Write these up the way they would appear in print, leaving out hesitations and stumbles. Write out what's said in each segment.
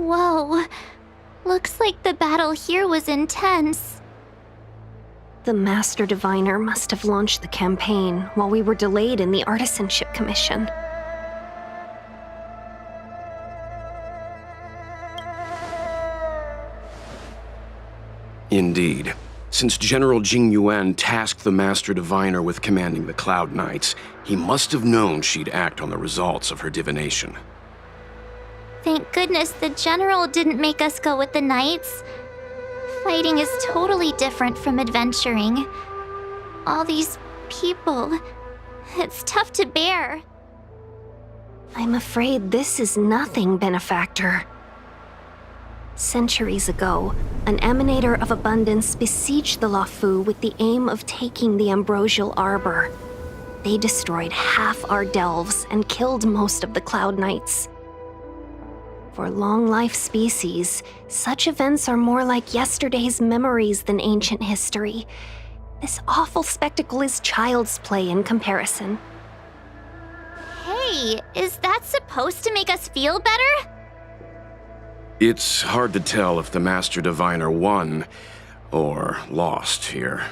Whoa. Looks like the battle here was intense. The Master Diviner must have launched the campaign while we were delayed in the Artisanship Commission. Indeed. Since General Jing Yuan tasked the Master Diviner with commanding the Cloud Knights, he must have known she'd act on the results of her divination. Thank goodness the General didn't make us go with the Knights. Fighting is totally different from adventuring. All these people, it's tough to bear. I'm afraid this is nothing, Benefactor. Centuries ago, an Emanator of Abundance besieged the Luofu with the aim of taking the Ambrosial Arbor. They destroyed half our delves and killed most of the Cloud Knights. For long-life species, such events are more like yesterday's memories than ancient history. This awful spectacle is child's play in comparison. Hey, is that supposed to make us feel better? It's hard to tell if the Master Diviner won or lost here.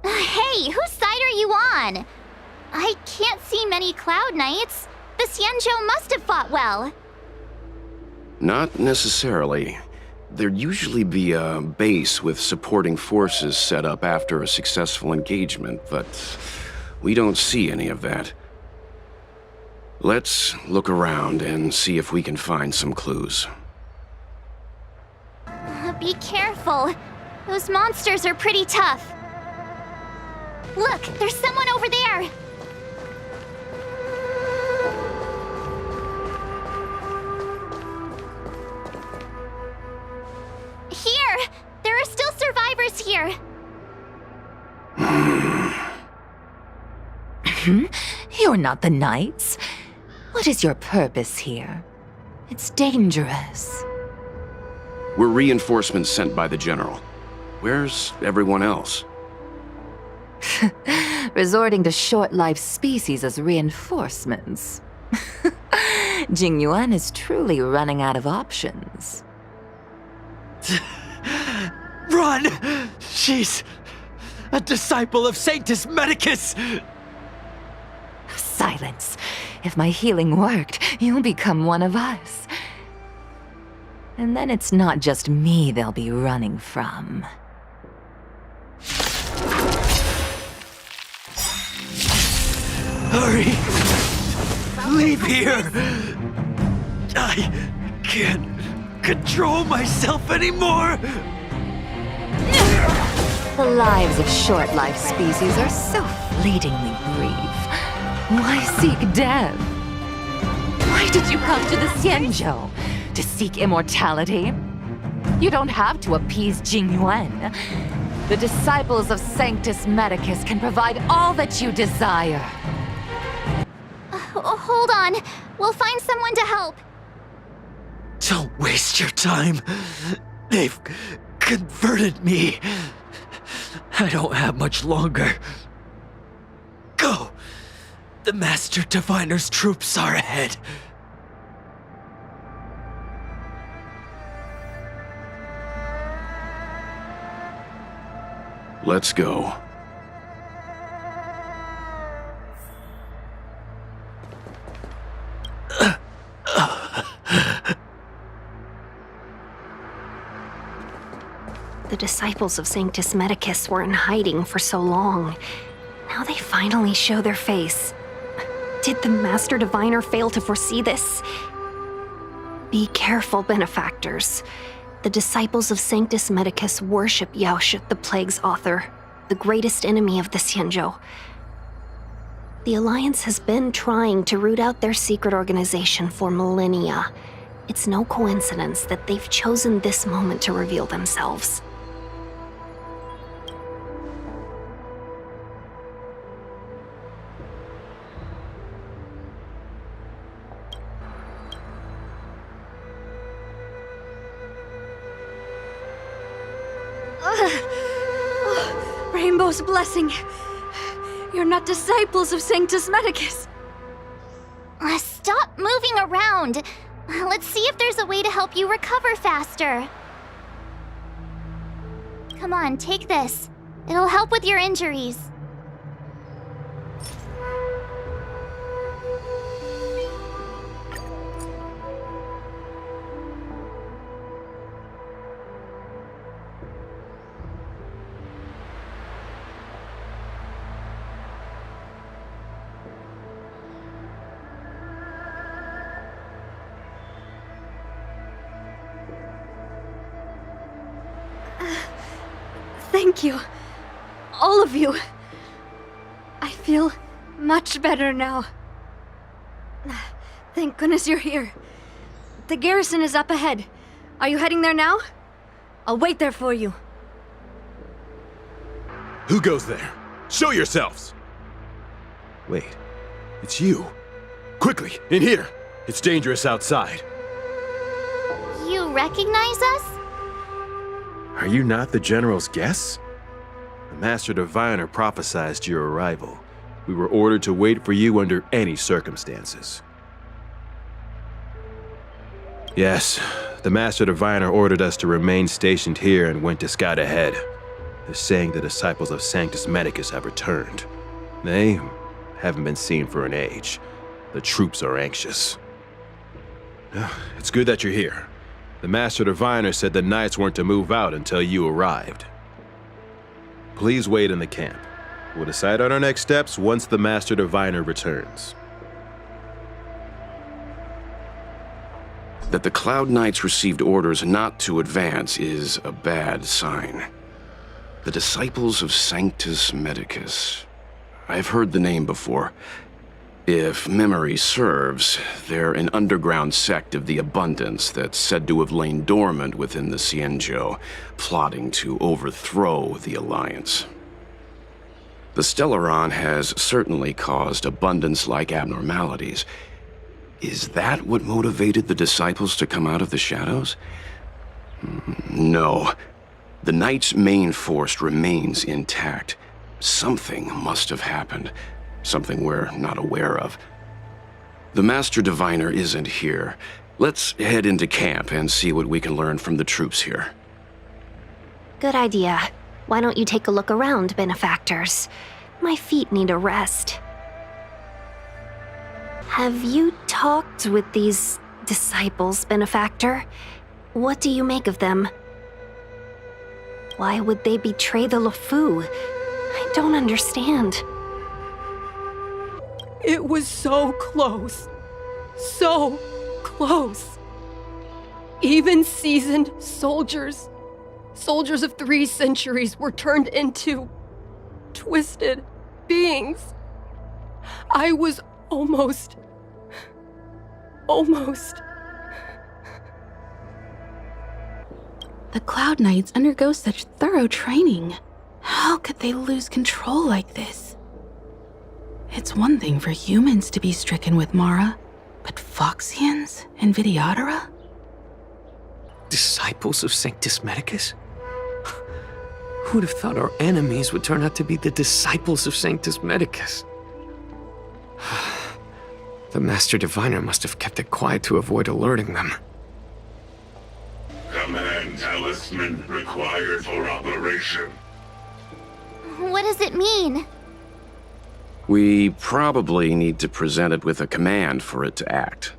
Hey, whose side are you on? I can't see many Cloud Knights. The Xianzhou must have fought well. Not necessarily. There'd usually be a base with supporting forces set up after a successful engagement, but we don't see any of that. Let's look around and see if we can find some clues. Be careful. Those monsters are pretty tough. Look, there's someone over there. Here! There are still survivors here. You're not the Knights. What is your purpose here? It's dangerous. We're reinforcements sent by the General. Where's everyone else? Resorting to short-lived species as reinforcements. Jing Yuan is truly running out of options. Run! She's a disciple of Sanctus Medicus! Silence. If my healing worked, you'll become one of us. And then it's not just me they'll be running from. Hurry! Leave here! I can't control myself anymore! The lives of short-lived species are so fleetingly brief. Why seek death? Why did you come to the Xianzhou? To seek immortality? You don't have to appease Jing Yuan. The disciples of Sanctus Medicus can provide all that you desire. Hold on. We'll find someone to help. Don't waste your time. They've converted me. I don't have much longer. Go! The Master Diviner's troops are ahead. Let's go. The disciples of Sanctus Medicus were in hiding for so long. Now they finally show their face. Did the Master Diviner fail to foresee this? Be careful, benefactors. The disciples of Sanctus Medicus worship Yaoshut, the Plague's author, the greatest enemy of the Xianzhou. The Alliance has been trying to root out their secret organization for millennia. It's no coincidence that they've chosen this moment to reveal themselves. Rainbow's blessing. You're not disciples of Sanctus Medicus. Stop moving around. Let's see if there's a way to help you recover faster. Come on, take this. It'll help with your injuries. Thank you. All of you. I feel much better now. Thank goodness you're here. The garrison is up ahead. Are you heading there now? I'll wait there for you. Who goes there? Show yourselves! Wait, it's you. Quickly, in here! It's dangerous outside. You recognize us? Are you not the General's guests? The Master Diviner prophesied your arrival. We were ordered to wait for you under any circumstances. Yes, the Master Diviner ordered us to remain stationed here and went to scout ahead. They're saying the disciples of Sanctus Medicus have returned. They haven't been seen for an age. The troops are anxious. It's good that you're here. The Master Diviner said the Knights weren't to move out until you arrived. Please wait in the camp. We'll decide on our next steps once the Master Diviner returns. That the Cloud Knights received orders not to advance is a bad sign. The Disciples of Sanctus Medicus. I've heard the name before. If memory serves, they're an underground sect of the Abundance that's said to have lain dormant within the Xianzhou, plotting to overthrow the Alliance. The Stellaron has certainly caused Abundance-like abnormalities. Is that what motivated the Disciples to come out of the shadows? No. The Knight's main force remains intact. Something must have happened. Something we're not aware of. The Master Diviner isn't here. Let's head into camp and see what we can learn from the troops here. Good idea. Why don't you take a look around, benefactors? My feet need a rest. Have you talked with these disciples, benefactor? What do you make of them? Why would they betray the LeFou? I don't understand. It was so close. So close. Even seasoned soldiers, soldiers of 3 centuries, were turned into twisted beings. I was almost. The Cloud Knights undergo such thorough training. How could they lose control like this? It's one thing for humans to be stricken with Mara, but Foxians and Vidyadhara? Disciples of Sanctus Medicus? Who'd have thought our enemies would turn out to be the disciples of Sanctus Medicus? The Master Diviner must have kept it quiet to avoid alerting them. Command talisman required for operation. What does it mean? We probably need to present it with a command for it to act.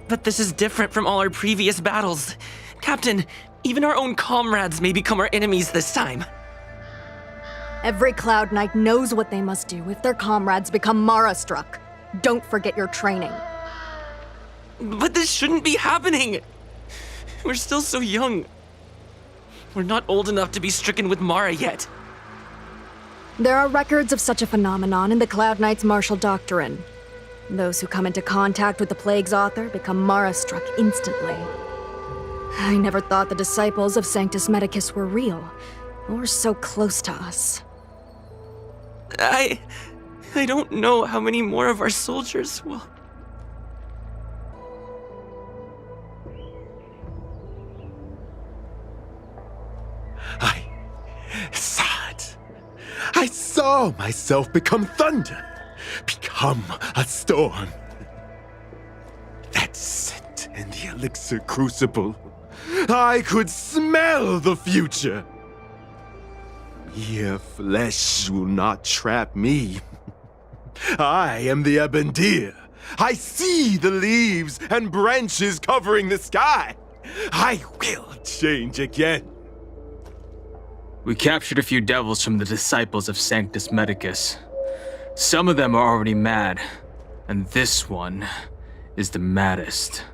But this is different from all our previous battles. Captain, even our own comrades may become our enemies this time. Every Cloud Knight knows what they must do if their comrades become Mara-struck. Don't forget your training. But this shouldn't be happening! We're still so young. We're not old enough to be stricken with Mara yet. There are records of such a phenomenon in the Cloud Knight's martial doctrine. Those who come into contact with the Plague's author become Mara-struck instantly. I never thought the disciples of Sanctus Medicus were real, or so close to us. I don't know how many more of our soldiers will... I saw it. I saw myself become thunder, become a storm. That scent in the elixir crucible. I could smell the future. Mere flesh will not trap me. I am the Abendir. I see the leaves and branches covering the sky. I will change again. We captured a few devils from the disciples of Sanctus Medicus. Some of them are already mad, and this one is the maddest.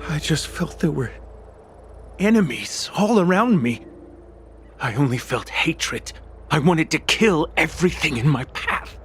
I just felt there were enemies all around me. I only felt hatred. I wanted to kill everything in my path.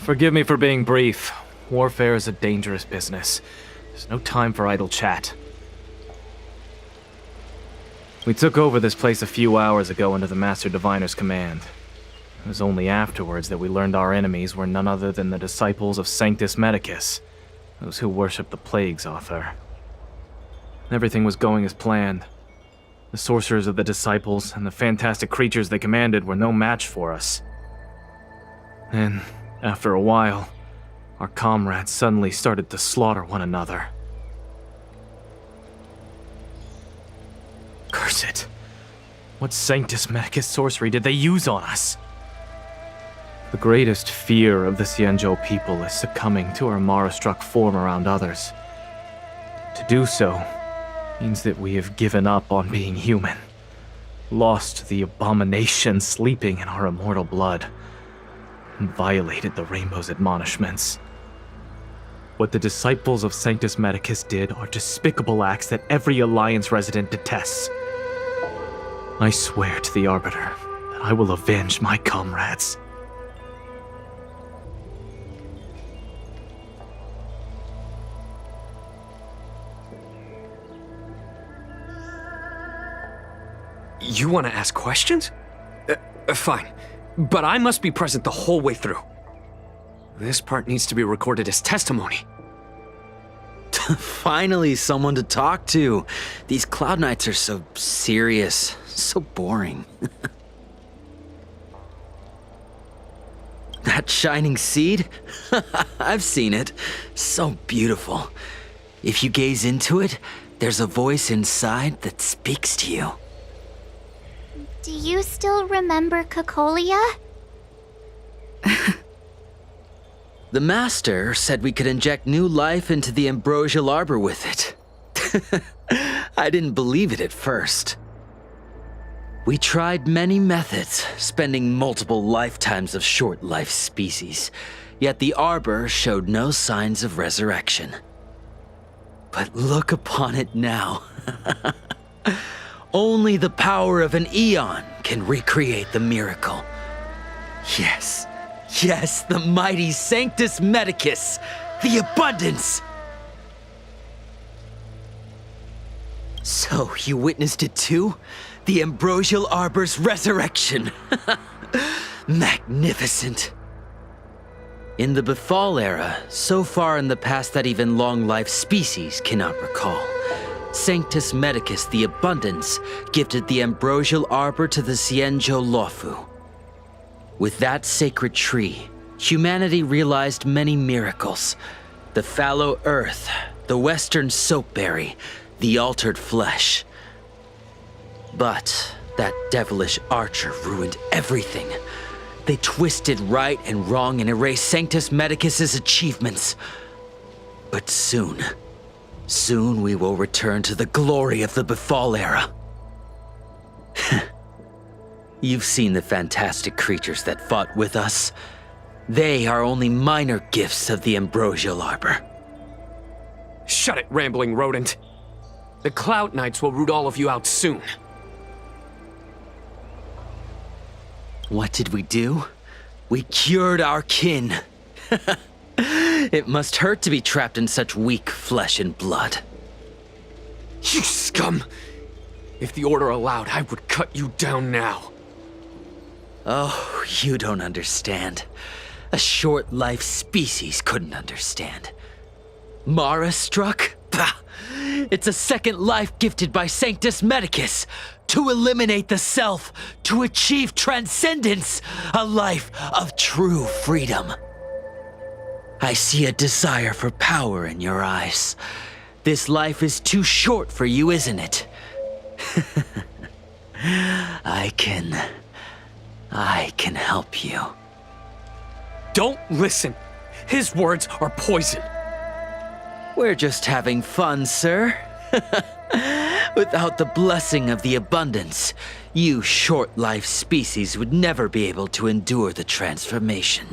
Forgive me for being brief. Warfare is a dangerous business. There's no time for idle chat. We took over this place a few hours ago under the Master Diviner's command. It was only afterwards that we learned our enemies were none other than the disciples of Sanctus Medicus, those who worship the Plague's author. Everything was going as planned. The sorcerers of the disciples and the fantastic creatures they commanded were no match for us. Then, after a while, our comrades suddenly started to slaughter one another. Curse it! What Sanctus Medicus sorcery did they use on us? The greatest fear of the Xianzhou people is succumbing to our Mara-struck form around others. To do so means that we have given up on being human, lost the abomination sleeping in our immortal blood, and violated the Rainbow's admonishments. What the disciples of Sanctus Medicus did are despicable acts that every Alliance resident detests. I swear to the Arbiter that I will avenge my comrades. You want to ask questions? Fine. But I must be present the whole way through. This part needs to be recorded as testimony. Finally, someone to talk to. These Cloud Knights are so serious, so boring. That shining seed? I've seen it. So beautiful. If you gaze into it, there's a voice inside that speaks to you. Do you still remember Cocolia? The Master said we could inject new life into the ambrosial arbor with it. I didn't believe it at first. We tried many methods, spending multiple lifetimes of short life species, yet the arbor showed no signs of resurrection. But look upon it now. Only the power of an eon can recreate the miracle. Yes, the mighty Sanctus Medicus, the abundance. So, you witnessed it too? The ambrosial arbor's resurrection. Magnificent. In the Befall era, so far in the past that even long-life species cannot recall, Sanctus Medicus the Abundance gifted the ambrosial arbor to the Xianzhou Luofu. With that sacred tree, humanity realized many miracles. The fallow earth, the western soapberry, the altered flesh. But that devilish archer ruined everything. They twisted right and wrong and erased Sanctus Medicus's achievements. But soon we will return to the glory of the Befall era. You've seen the fantastic creatures that fought with us. They are only minor gifts of the ambrosial arbor. Shut it, rambling rodent. The Cloud Knights will root all of you out soon. What did we do? We cured our kin. It must hurt to be trapped in such weak flesh and blood. You scum! If the Order allowed, I would cut you down now. Oh, you don't understand. A short-life species couldn't understand. Mara struck? Bah! It's a second life gifted by Sanctus Medicus. To eliminate the self, to achieve transcendence, a life of true freedom. I see a desire for power in your eyes. This life is too short for you, isn't it? I can help you. Don't listen. His words are poison. We're just having fun, sir. Without the blessing of the abundance, you short-life species would never be able to endure the transformation.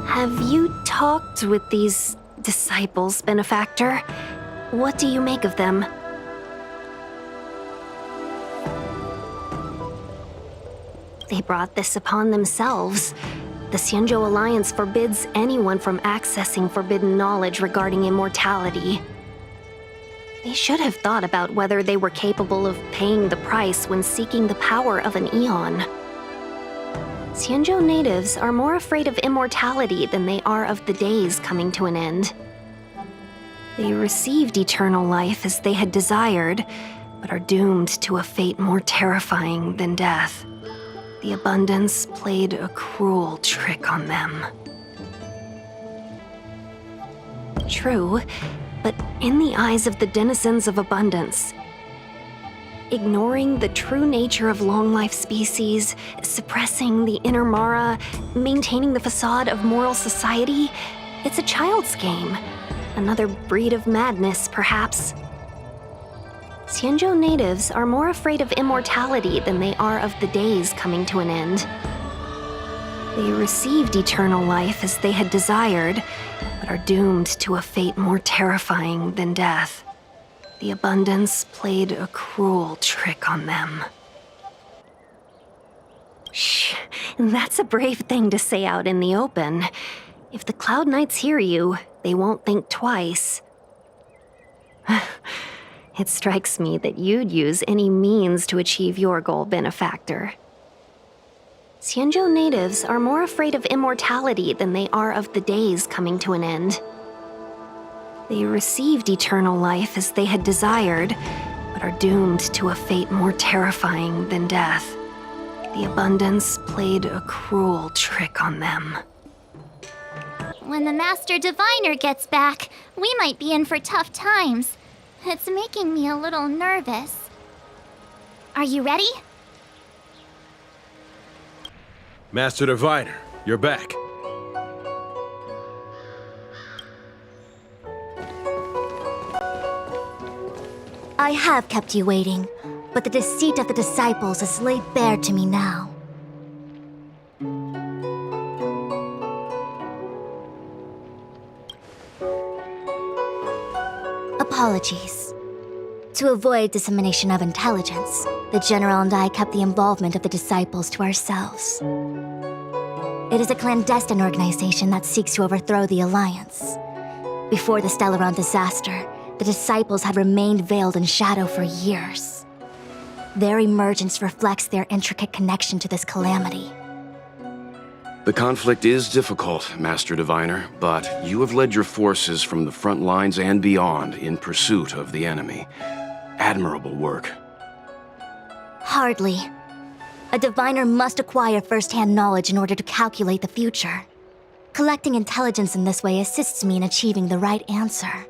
Have you talked with these disciples, Benefactor? What do you make of them? They brought this upon themselves. The Xianzhou Alliance forbids anyone from accessing forbidden knowledge regarding immortality. They should have thought about whether they were capable of paying the price when seeking the power of an eon. Xianzhou natives are more afraid of immortality than they are of the days coming to an end. They received eternal life as they had desired, but are doomed to a fate more terrifying than death. The abundance played a cruel trick on them. True, but in the eyes of the denizens of abundance, ignoring the true nature of long-life species, suppressing the inner Mara, maintaining the facade of moral society, it's a child's game. Another breed of madness, perhaps. Xianzhou natives are more afraid of immortality than they are of the days coming to an end. They received eternal life as they had desired, but are doomed to a fate more terrifying than death. The abundance played a cruel trick on them. Shh, that's a brave thing to say out in the open. If the Cloud Knights hear you, they won't think twice. It strikes me that you'd use any means to achieve your goal, benefactor. Xianzhou natives are more afraid of immortality than they are of the days coming to an end. They received eternal life as they had desired, but are doomed to a fate more terrifying than death. The abundance played a cruel trick on them. When the Master Diviner gets back, we might be in for tough times. It's making me a little nervous. Are you ready? Master Diviner, you're back. I have kept you waiting, but the deceit of the disciples is laid bare to me now. Apologies. To avoid dissemination of intelligence, the General and I kept the involvement of the disciples to ourselves. It is a clandestine organization that seeks to overthrow the Alliance. Before the Stellaron disaster, the disciples had remained veiled in shadow for years. Their emergence reflects their intricate connection to this calamity. The conflict is difficult, Master Diviner, but you have led your forces from the front lines and beyond in pursuit of the enemy. Admirable work. Hardly. A diviner must acquire first-hand knowledge in order to calculate the future. Collecting intelligence in this way assists me in achieving the right answer.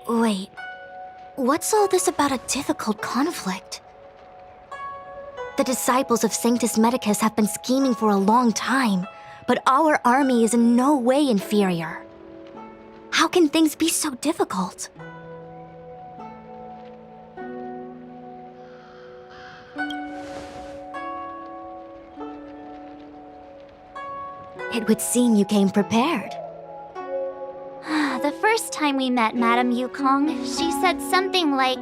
Wait, what's all this about a difficult conflict? The disciples of Sanctus Medicus have been scheming for a long time, but our army is in no way inferior. How can things be so difficult? It would seem you came prepared. The first time we met Madame Yukong, she said something like,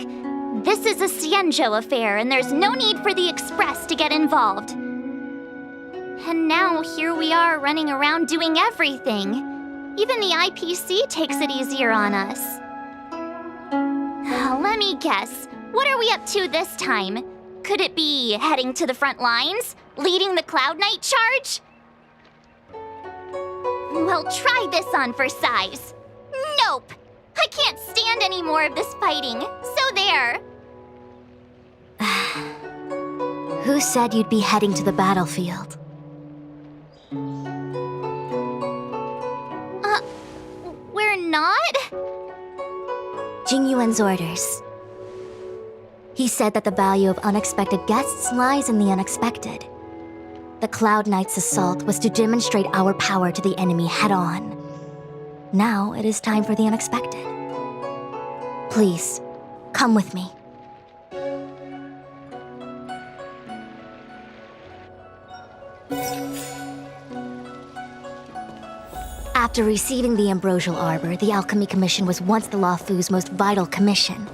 "This is a Xianzhou affair and there's no need for the Express to get involved." And now here we are running around doing everything. Even the IPC takes it easier on us. Let me guess, what are we up to this time? Could it be heading to the front lines? Leading the Cloud Knight charge? Well, try this on for size. Nope! I can't stand any more of this fighting, so there. Who said you'd be heading to the battlefield? We're not? Jingyuan's orders. He said that the value of unexpected guests lies in the unexpected. The Cloud Knight's assault was to demonstrate our power to the enemy head-on. Now it is time for the unexpected. Please, come with me. After receiving the Ambrosial Arbor, the Alchemy Commission was once the Luofu's most vital commission.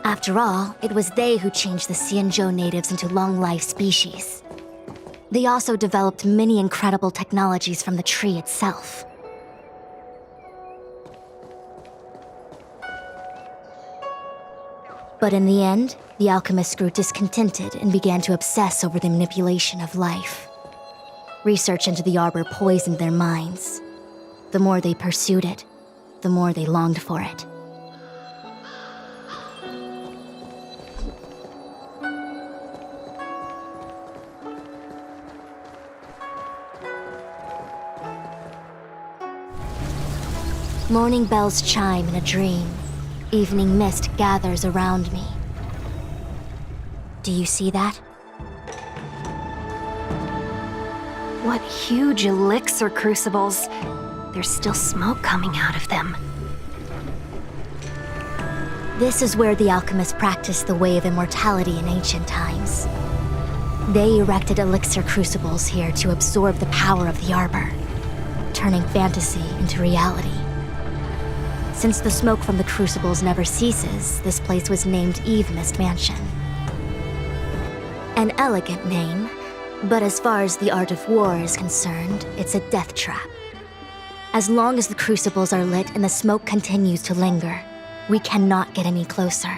After all, it was they who changed the Xianzhou natives into long-life species. They also developed many incredible technologies from the tree itself. But in the end, the alchemists grew discontented and began to obsess over the manipulation of life. Research into the Arbor poisoned their minds. The more they pursued it, the more they longed for it. Morning bells chime in a dream. Evening mist gathers around me. Do you see that? What huge elixir crucibles. There's still smoke coming out of them. This is where the alchemists practiced the way of immortality in ancient times. They erected elixir crucibles here to absorb the power of the Arbor, turning fantasy into reality. Since the smoke from the crucibles never ceases, this place was named Eve Mist Mansion. An elegant name, but as far as the art of war is concerned, it's a death trap. As long as the crucibles are lit and the smoke continues to linger, we cannot get any closer.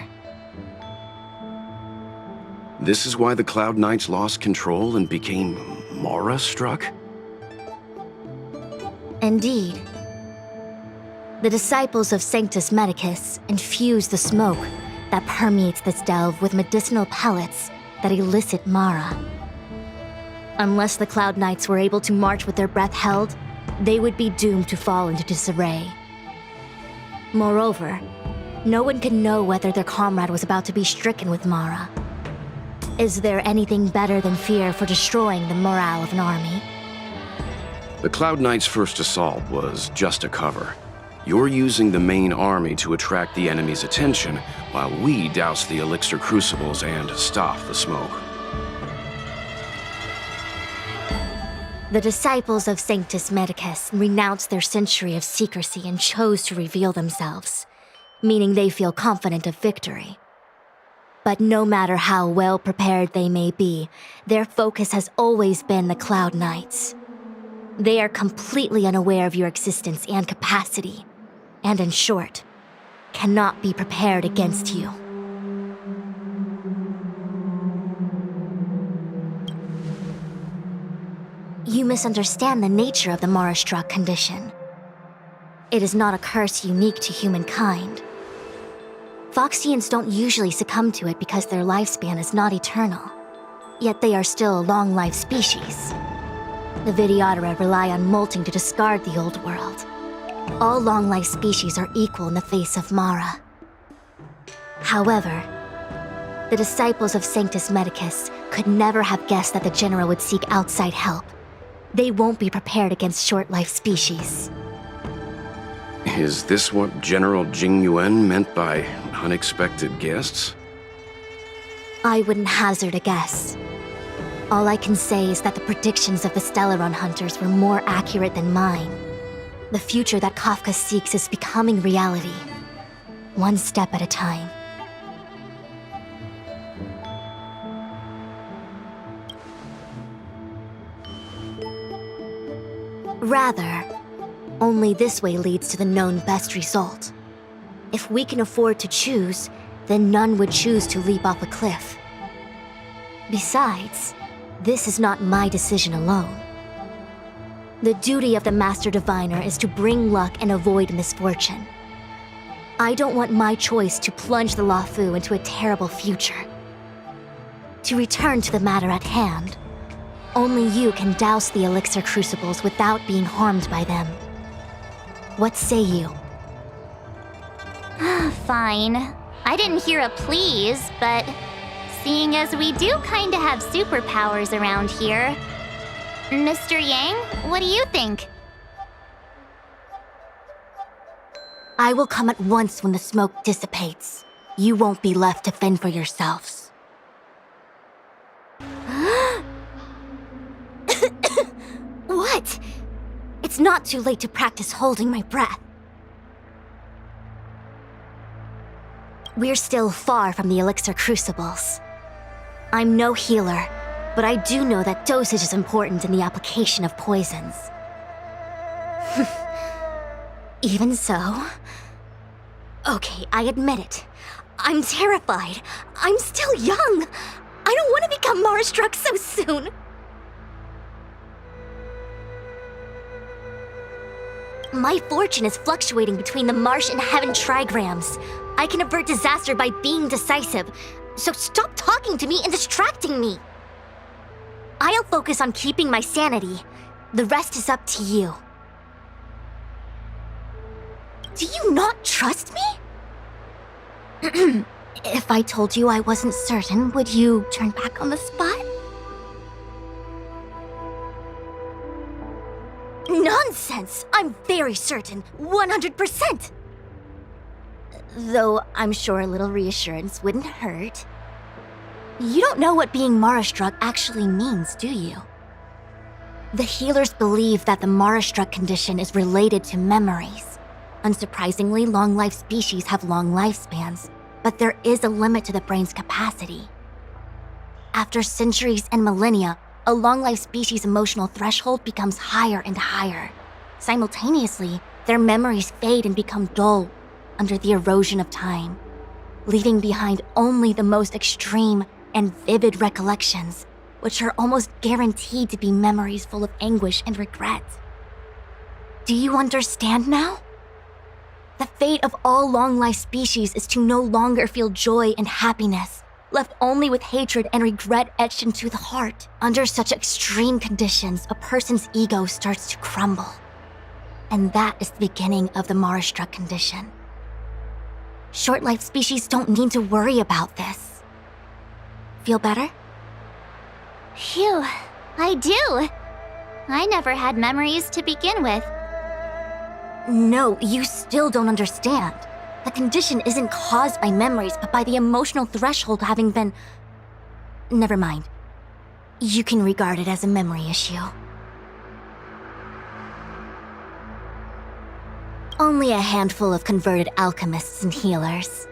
This is why the Cloud Knights lost control and became Mara-struck? Indeed. The disciples of Sanctus Medicus infuse the smoke that permeates this delve with medicinal pellets that elicit Mara. Unless the Cloud Knights were able to march with their breath held, they would be doomed to fall into disarray. Moreover, no one could know whether their comrade was about to be stricken with Mara. Is there anything better than fear for destroying the morale of an army? The Cloud Knights' first assault was just a cover. You're using the main army to attract the enemy's attention, while we douse the elixir crucibles and stop the smoke. The disciples of Sanctus Medicus renounced their century of secrecy and chose to reveal themselves, meaning they feel confident of victory. But no matter how well prepared they may be, their focus has always been the Cloud Knights. They are completely unaware of your existence and capacity, and in short, cannot be prepared against you. You misunderstand the nature of the Mara-struck condition. It is not a curse unique to humankind. Foxians don't usually succumb to it because their lifespan is not eternal, yet they are still a long-life species. The Vidyadhara rely on molting to discard the old world. All long-life species are equal in the face of Mara. However, the disciples of Sanctus Medicus could never have guessed that the General would seek outside help. They won't be prepared against short-life species. Is this what General Jingyuan meant by unexpected guests? I wouldn't hazard a guess. All I can say is that the predictions of the Stellaron hunters were more accurate than mine. The future that Kafka seeks is becoming reality, one step at a time. Rather, only this way leads to the known best result. If we can afford to choose, then none would choose to leap off a cliff. Besides, this is not my decision alone. The duty of the Master Diviner is to bring luck and avoid misfortune. I don't want my choice to plunge the Luofu into a terrible future. To return to the matter at hand, only you can douse the elixir crucibles without being harmed by them. What say you? Fine. I didn't hear a please, but seeing as we do kinda have superpowers around here, Mr. Yang, what do you think? I will come at once when the smoke dissipates. You won't be left to fend for yourselves. What? It's not too late to practice holding my breath. We're still far from the elixir crucibles. I'm no healer, but I do know that dosage is important in the application of poisons. Even so... Okay, I admit it. I'm terrified. I'm still young. I don't want to become Mara-struck so soon. My fortune is fluctuating between the marsh and heaven trigrams. I can avert disaster by being decisive, so stop talking to me and distracting me. I'll focus on keeping my sanity. The rest is up to you. Do you not trust me? If I told you I wasn't certain, would you turn back on the spot? Nonsense! I'm very certain, 100%! Though I'm sure a little reassurance wouldn't hurt. You don't know what being Mara-struck actually means, do you? The healers believe that the Mara-struck condition is related to memories. Unsurprisingly, long-life species have long lifespans, but there is a limit to the brain's capacity. After centuries and millennia, a long-life species' emotional threshold becomes higher and higher. Simultaneously, their memories fade and become dull under the erosion of time, leaving behind only the most extreme and vivid recollections, which are almost guaranteed to be memories full of anguish and regret. Do you understand now? The fate of all long-life species is to no longer feel joy and happiness, left only with hatred and regret etched into the heart. Under such extreme conditions, a person's ego starts to crumble. And that is the beginning of the Mara-struck condition. Short-life species don't need to worry about this. Feel better? Phew, I do. I never had memories to begin with. No, you still don't understand. The condition isn't caused by memories, but by the emotional threshold having been... Never mind. You can regard it as a memory issue. Only a handful of converted alchemists and healers.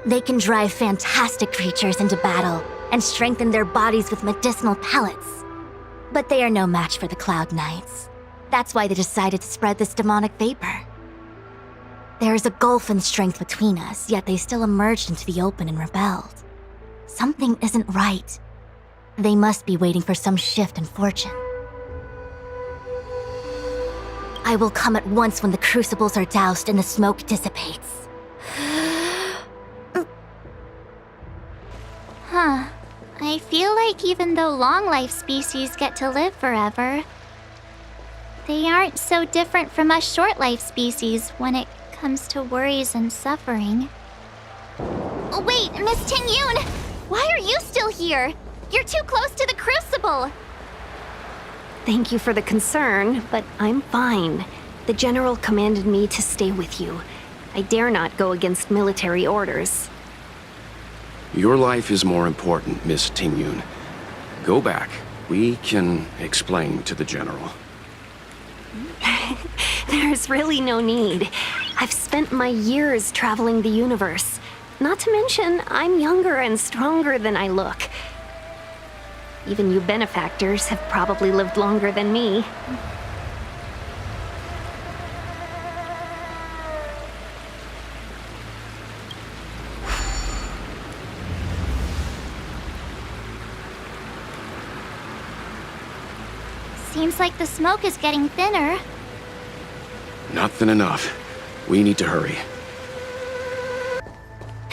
They can drive fantastic creatures into battle and strengthen their bodies with medicinal pellets. But they are no match for the Cloud Knights. That's why they decided to spread this demonic vapor. There is a gulf in strength between us, yet they still emerged into the open and rebelled. Something isn't right. They must be waiting for some shift in fortune. I will come at once when the crucibles are doused and the smoke dissipates. Huh. I feel like even though long-life species get to live forever, they aren't so different from us short-life species when it comes to worries and suffering. Oh, wait, Miss Ting-Yun! Why are you still here? You're too close to the crucible! Thank you for the concern, but I'm fine. The General commanded me to stay with you. I dare not go against military orders. Your life is more important, Miss Ting-Yun. Go back. We can explain to the General. There's really no need. I've spent my years traveling the universe. Not to mention, I'm younger and stronger than I look. Even you benefactors have probably lived longer than me. Seems like the smoke is getting thinner. Not thin enough. We need to hurry.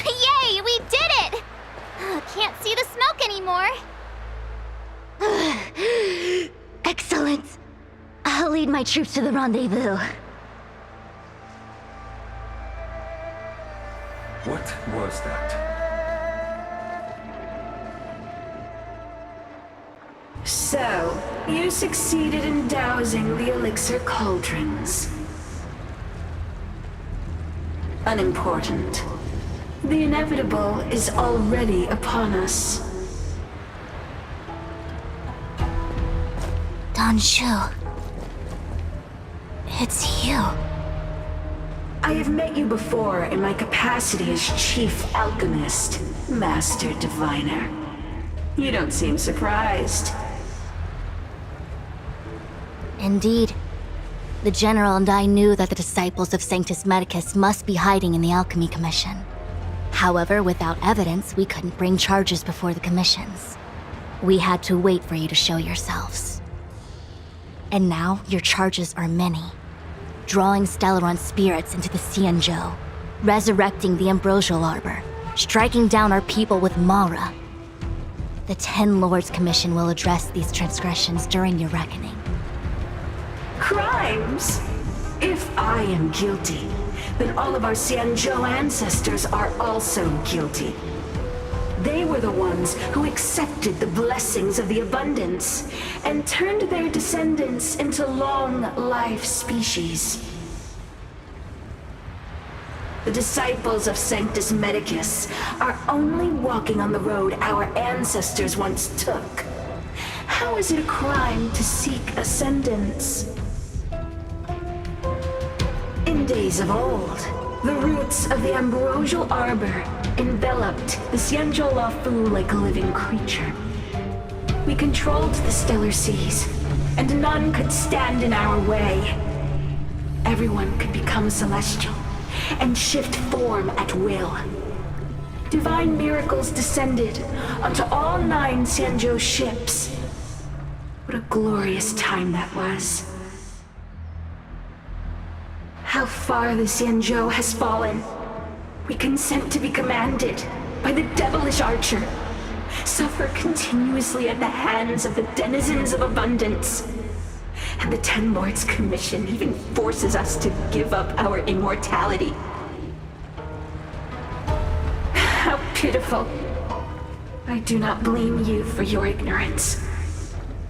Yay, we did it! Can't see the smoke anymore. Excellent. I'll lead my troops to the rendezvous. What was that? So, you succeeded in dousing the elixir cauldrons. Unimportant. The inevitable is already upon us. Danshu. It's you. I have met you before in my capacity as Chief Alchemist, Master Diviner. You don't seem surprised. Indeed. The General and I knew that the disciples of Sanctus Medicus must be hiding in the Alchemy Commission. However, without evidence, we couldn't bring charges before the commissions. We had to wait for you to show yourselves. And now, your charges are many. Drawing Stellaron spirits into the Xianzhou, resurrecting the Ambrosial Arbor, striking down our people with Mara. The Ten Lords Commission will address these transgressions during your reckoning. Crimes? If I am guilty, then all of our Xianzhou ancestors are also guilty. They were the ones who accepted the blessings of the abundance and turned their descendants into long-life species. The disciples of Sanctus Medicus are only walking on the road our ancestors once took. How is it a crime to seek ascendance? In days of old, the roots of the Ambrosial Arbor enveloped the Xianzhou Lafu like a living creature. We controlled the stellar seas, and none could stand in our way. everyone could become celestial and shift form at will. Divine miracles descended onto all 9 Xianzhou ships. What a glorious time that was. How far the Xianzhou has fallen. We consent to be commanded by the devilish archer, suffer continuously at the hands of the denizens of abundance. And the Ten Lords' Commission even forces us to give up our immortality. How pitiful. I do not blame you for your ignorance.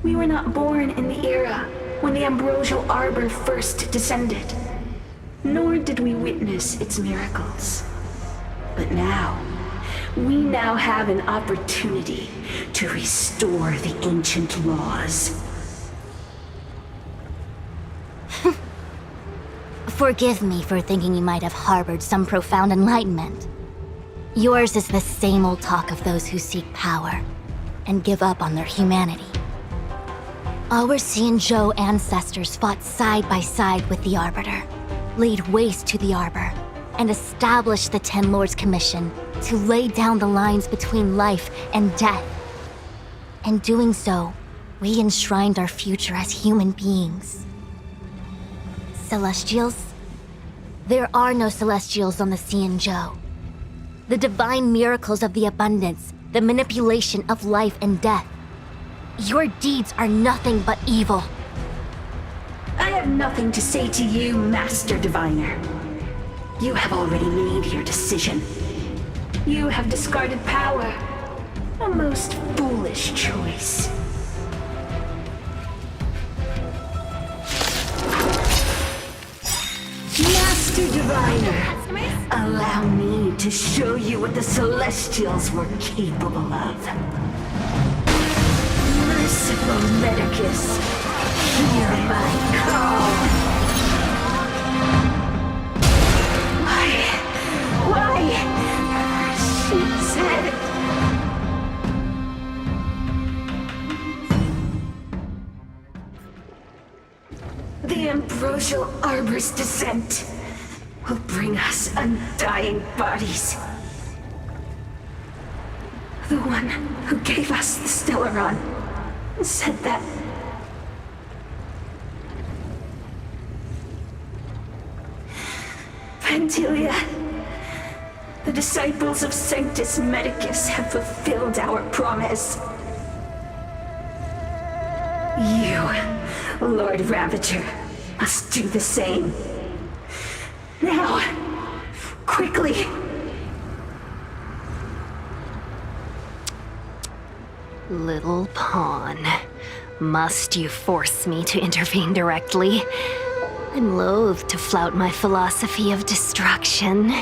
We were not born in the era when the ambrosial arbor first descended, nor did we witness its miracles. But now, we now have an opportunity to restore the ancient laws. Forgive me for thinking you might have harbored some profound enlightenment. Yours is the same old talk of those who seek power and give up on their humanity. Our Xianzhou ancestors fought side by side with the Arbiter, laid waste to the Arbor, and established the Ten Lords' Commission to lay down the lines between life and death. In doing so, we enshrined our future as human beings. Celestials? There are no Celestials on the Xianzhou. The divine miracles of the abundance, the manipulation of life and death. Your deeds are nothing but evil. I have nothing to say to you, Master Diviner. You have already made your decision. You have discarded power. A most foolish choice. Master Diviner, allow me to show you what the Celestials were capable of. Merciful Medicus, hear my call. Why? She said... The ambrosial arbor's descent will bring us undying bodies. The one who gave us the Stellaron said that. Vantilia, the disciples of Sanctus Medicus have fulfilled our promise. You, Lord Ravager, must do the same. Now, quickly. Little pawn. Must you force me to intervene directly? I'm loath to flout my philosophy of destruction.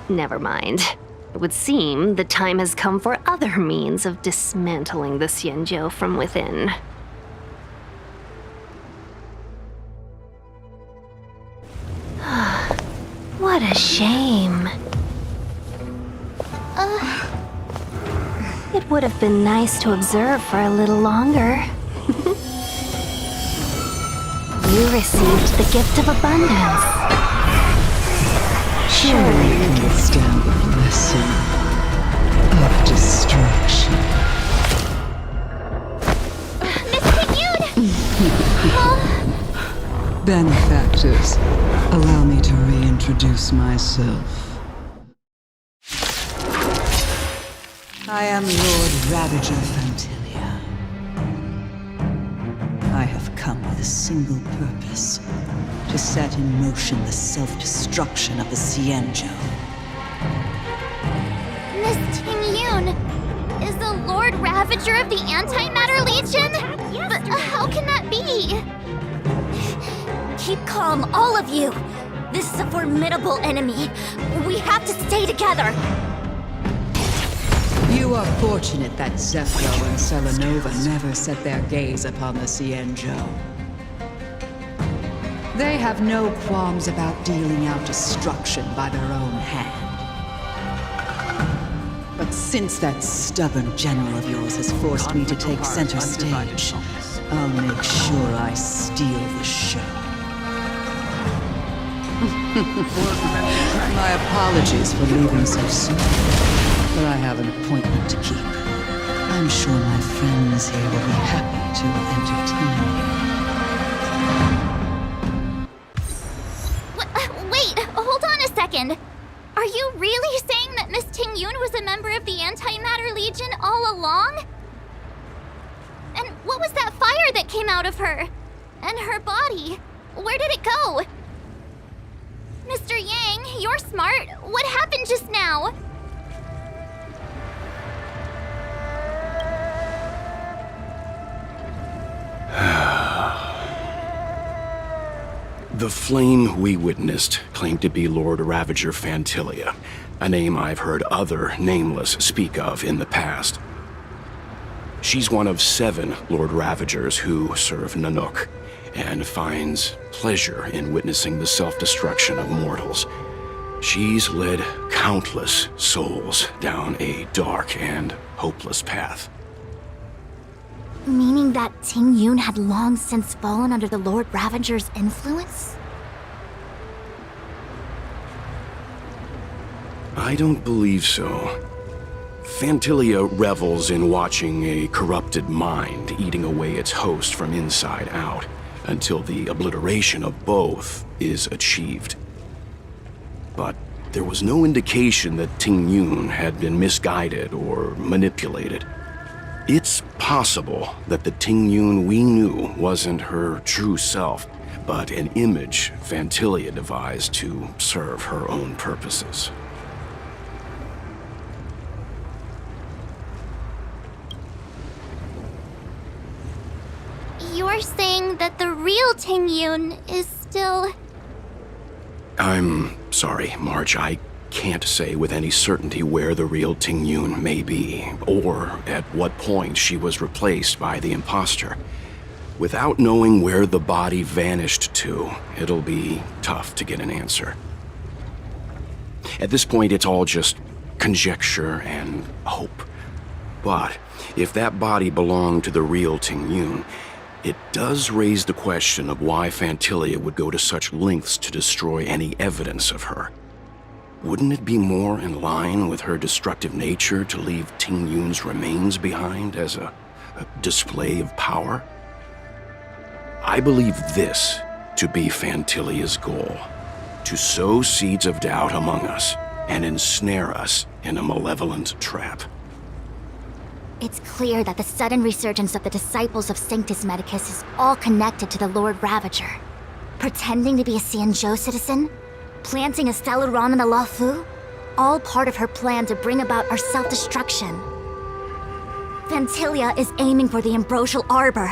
Never mind. It would seem the time has come for other means of dismantling the Xianzhou from within. What a shame. It would have been nice to observe for a little longer. You received the gift of abundance. Surely you can withstand the blessing of destruction. Benefactors, allow me to reintroduce myself. I am Lord Ravager Fantilia. I have come with a single purpose, to set in motion the self-destruction of the Xianzhou. Miss Tingyun is the Lord Ravager of the Antimatter Legion? But how can that be? Keep calm, all of you. This is a formidable enemy. We have to stay together. You are fortunate that Zephyro and Selenova never set their gaze upon the Xianzhou. They have no qualms about dealing out destruction by their own hand. But since that stubborn general of yours has forced me to take center stage, I'll make sure I steal the show. My apologies for leaving so soon, but I have an appointment to keep. I'm sure my friends here will be happy to entertain me. Wait, hold on a second. Are you really saying that Miss Ting-Yun was a member of the Antimatter Legion all along? And what was that fire that came out of her? And her body? Where did it go? Mr. Yang, you're smart. What happened just now? The flame we witnessed claimed to be Lord Ravager Fantilia, a name I've heard other Nameless speak of in the past. She's one of 7 Lord Ravagers who serve Nanook, and finds pleasure in witnessing the self-destruction of mortals. She's led countless souls down a dark and hopeless path. Meaning that Ting-Yun had long since fallen under the Lord Ravager's influence? I don't believe so. Fantilia revels in watching a corrupted mind eating away its host from inside out, until the obliteration of both is achieved. But there was no indication that Ting-Yun had been misguided or manipulated. It's possible that the Ting-Yun we knew wasn't her true self, but an image Fantilia devised to serve her own purposes. You're saying that the real Ting-Yun is still... I'm sorry, March. I can't say with any certainty where the real Ting-Yun may be, or at what point she was replaced by the imposter. Without knowing where the body vanished to, it'll be tough to get an answer. At this point, it's all just conjecture and hope. But if that body belonged to the real Ting-Yun, it does raise the question of why Fantilia would go to such lengths to destroy any evidence of her. Wouldn't it be more in line with her destructive nature to leave Ting-Yun's remains behind as a display of power? I believe this to be Fantilia's goal: to sow seeds of doubt among us and ensnare us in a malevolent trap. It's clear that the sudden resurgence of the disciples of Sanctus Medicus is all connected to the Lord Ravager. Pretending to be a Xianzhou citizen? Planting a Celeron in the Luofu? All part of her plan to bring about our self-destruction. Fantilia is aiming for the Ambrosial Arbor.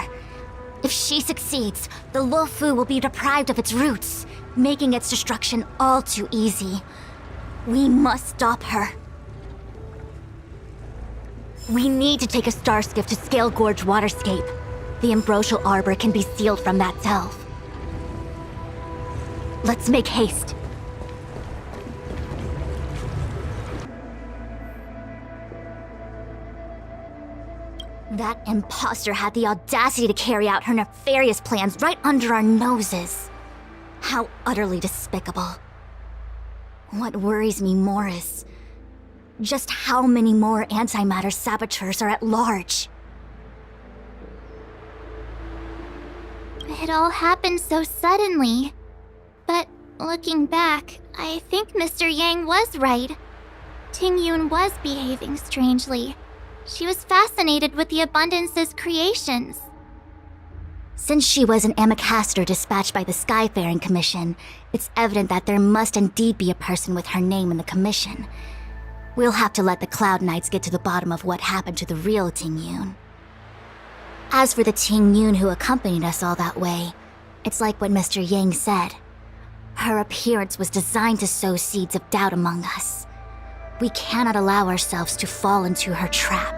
If she succeeds, the Luofu will be deprived of its roots, making its destruction all too easy. We must stop her. We need to take a star skiff to Scale Gorge Waterscape. The Ambrosial Arbor can be sealed from that delve. Let's make haste. That imposter had the audacity to carry out her nefarious plans right under our noses. How utterly despicable. What worries me more is just how many more antimatter saboteurs are at large. It all happened so suddenly. But looking back, I think Mr. Yang was right. Ting-Yun was behaving strangely. She was fascinated with the Abundance's creations. Since she was an Amicastor dispatched by the Skyfaring Commission, it's evident that there must indeed be a person with her name in the commission. We'll have to let the Cloud Knights get to the bottom of what happened to the real Ting-Yun. As for the Ting-Yun who accompanied us all that way, it's like what Mr. Yang said. Her appearance was designed to sow seeds of doubt among us. We cannot allow ourselves to fall into her trap.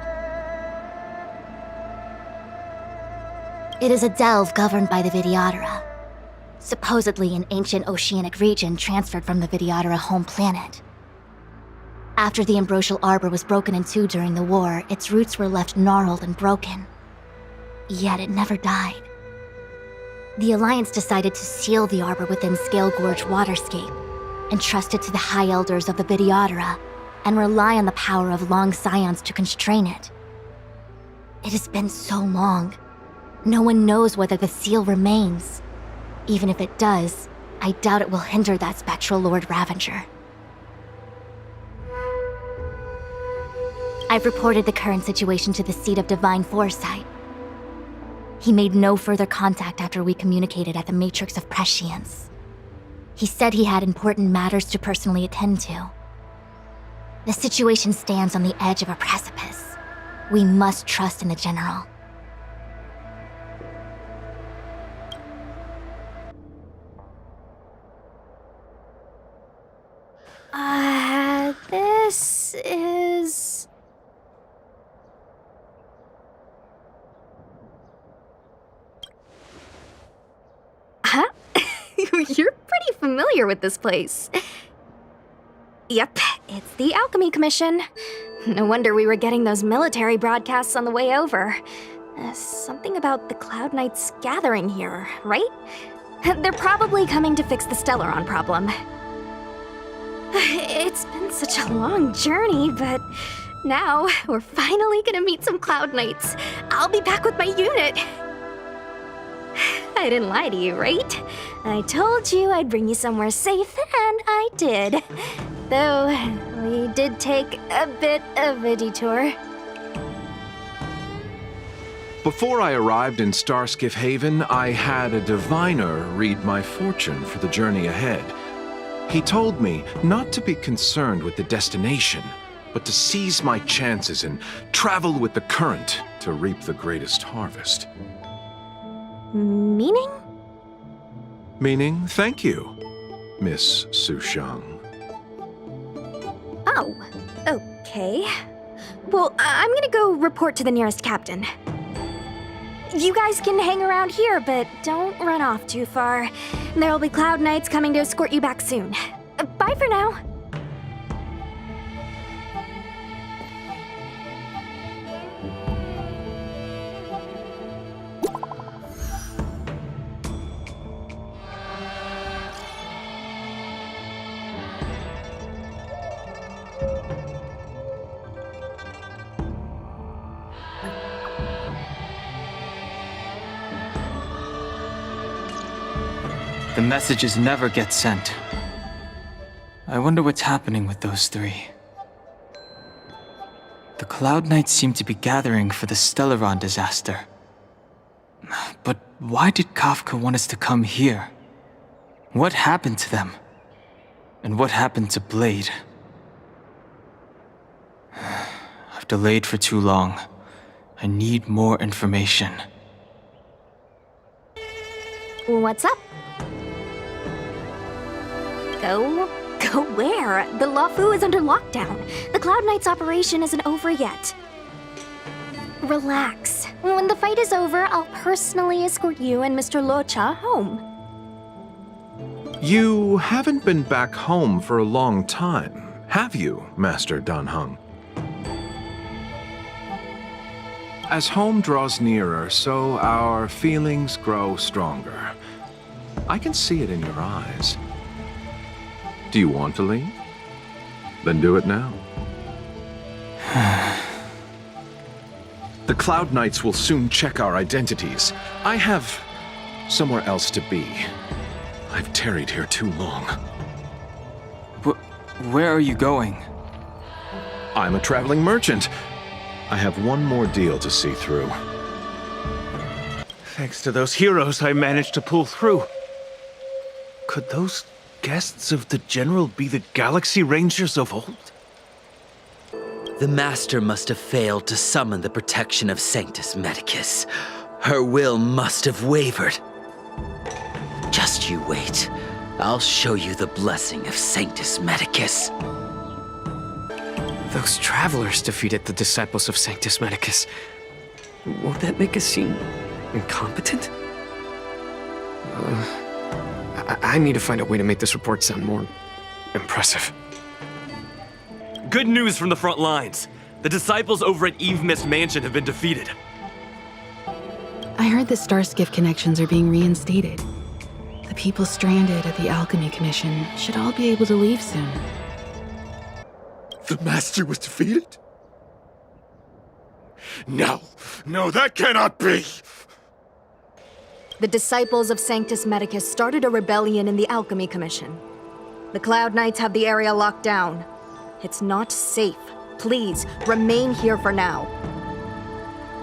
It is a delve governed by the Vidyadhara, supposedly an ancient oceanic region transferred from the Vidyadhara home planet. After the Ambrosial Arbor was broken in two during the war, its roots were left gnarled and broken. yet it never died. The Alliance decided to seal the arbor within Scale Gorge Waterscape, entrust it to the High Elders of the Vidyadhara, and rely on the power of long scions to constrain it. It has been so long. No one knows whether the seal remains. Even if it does, I doubt it will hinder that spectral Lord Ravenger. I've reported the current situation to the Seat of Divine Foresight. He made no further contact after we communicated at the Matrix of Prescience. He said he had important matters to personally attend to. The situation stands on the edge of a precipice. We must trust in the General. This is... Huh? You're pretty familiar with this place. Yep, it's the Alchemy Commission. No wonder we were getting those military broadcasts on the way over. Something about the Cloud Knights gathering here, right? They're probably coming to fix the Stellaron problem. It's been such a long journey, but now we're finally gonna meet some Cloud Knights. I'll be back with my unit. I didn't lie to you, right? I told you I'd bring you somewhere safe, and I did. Though, we did take a bit of a detour. Before I arrived in Starskiff Haven, I had a diviner read my fortune for the journey ahead. He told me not to be concerned with the destination, but to seize my chances and travel with the current to reap the greatest harvest. Meaning? Meaning, thank you, Miss Sushang. Oh, okay. Well, I'm gonna go report to the nearest captain. You guys can hang around here, but don't run off too far. There'll be Cloud Knights coming to escort you back soon. Bye for now. The messages never get sent. I wonder what's happening with those three. The Cloud Knights seem to be gathering for the Stellaron disaster. But why did Kafka want us to come here? What happened to them? And what happened to Blade? I've delayed for too long. I need more information. What's up? Go where? The Luofu is under lockdown. The Cloud Knights operation isn't over yet. Relax. When the fight is over, I'll personally escort you and Mr. Locha home. You haven't been back home for a long time, have you, Master Danheng? As home draws nearer, so our feelings grow stronger. I can see it in your eyes. Do you want to leave? Then do it now. The Cloud Knights will soon check our identities. I have somewhere else to be. I've tarried here too long. Where are you going? I'm a traveling merchant. I have one more deal to see through. Thanks to those heroes, I managed to pull through. Could those guests of the General be the Galaxy Rangers of old? The Master must have failed to summon the protection of Sanctus Medicus. Her will must have wavered. Just you wait. I'll show you the blessing of Sanctus Medicus. Those travelers defeated the disciples of Sanctus Medicus. Won't that make us seem incompetent? I need to find a way to make this report sound more impressive. Good news from the front lines. The disciples over at Eve Mist Mansion have been defeated. I heard the Starskiff connections are being reinstated. The people stranded at the Alchemy Commission should all be able to leave soon. The Master was defeated? No, that cannot be! The disciples of Sanctus Medicus started a rebellion in the Alchemy Commission. The Cloud Knights have the area locked down. It's not safe. Please, remain here for now.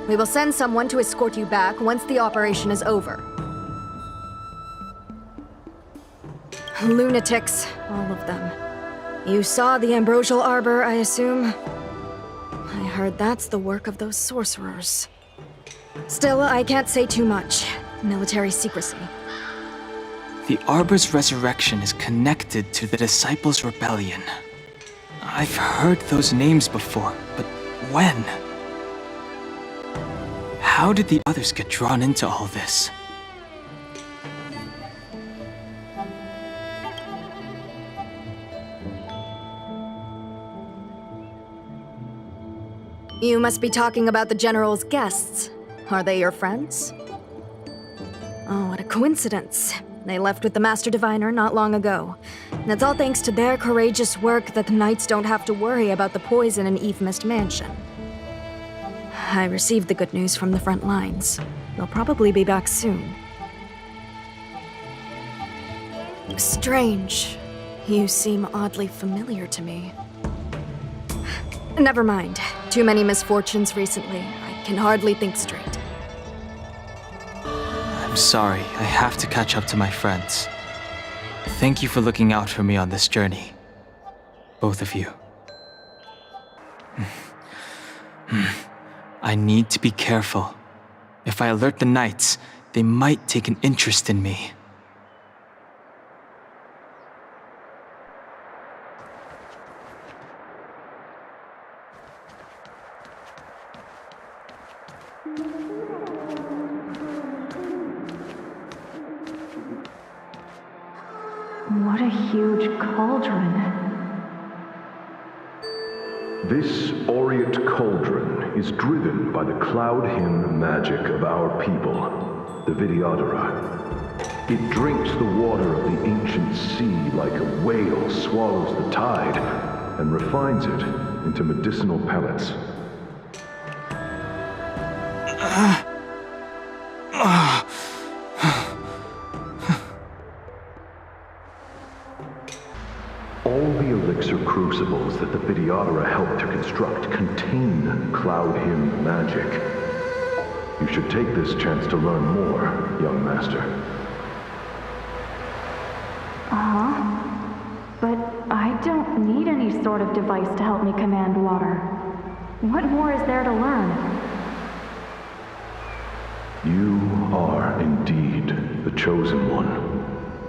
We will send someone to escort you back once the operation is over. Lunatics, all of them. You saw the Ambrosial Arbor, I assume? I heard that's the work of those sorcerers. Still, I can't say too much. Military secrecy. The Arbor's resurrection is connected to the Disciples' Rebellion. I've heard those names before, but when? How did the others get drawn into all this? You must be talking about the General's guests. Are they your friends? Oh, what a coincidence. They left with the Master Diviner not long ago. And it's all thanks to their courageous work that the Knights don't have to worry about the poison in Eve Mist Mansion. I received the good news from the front lines. They'll probably be back soon. Strange. You seem oddly familiar to me. Never mind. Too many misfortunes recently. I can hardly think straight. I'm sorry, I have to catch up to my friends. Thank you for looking out for me on this journey. Both of you. I need to be careful. If I alert the Knights, they might take an interest in me. What a huge cauldron. This aureate cauldron is driven by the cloud hymn magic of our people, the Vidyadhara. It drinks the water of the ancient sea like a whale swallows the tide and refines it into medicinal pellets. All the elixir crucibles that the Vidyadhara helped to construct contain cloud hymn magic. You should take this chance to learn more, young master. But I don't need any sort of device to help me command water. What more is there to learn? You are indeed the chosen one,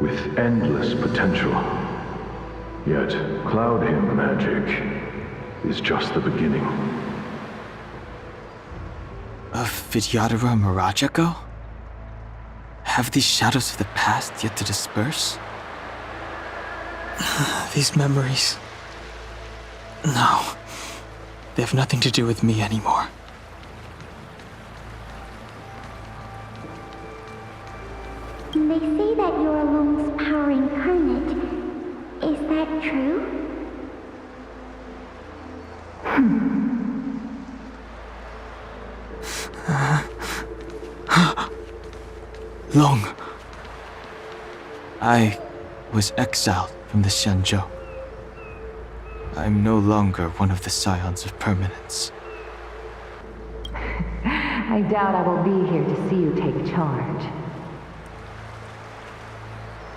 with endless potential. Yet, cloud hymn magic is just the beginning. A Vidyadhara Mirajago? Have these shadows of the past yet to disperse? These memories... No. They have nothing to do with me anymore. They say that you're Loom's power incarnate. Is that true? Long. I was exiled from the Xianzhou. I'm no longer one of the Scions of Permanence. I doubt I will be here to see you take charge.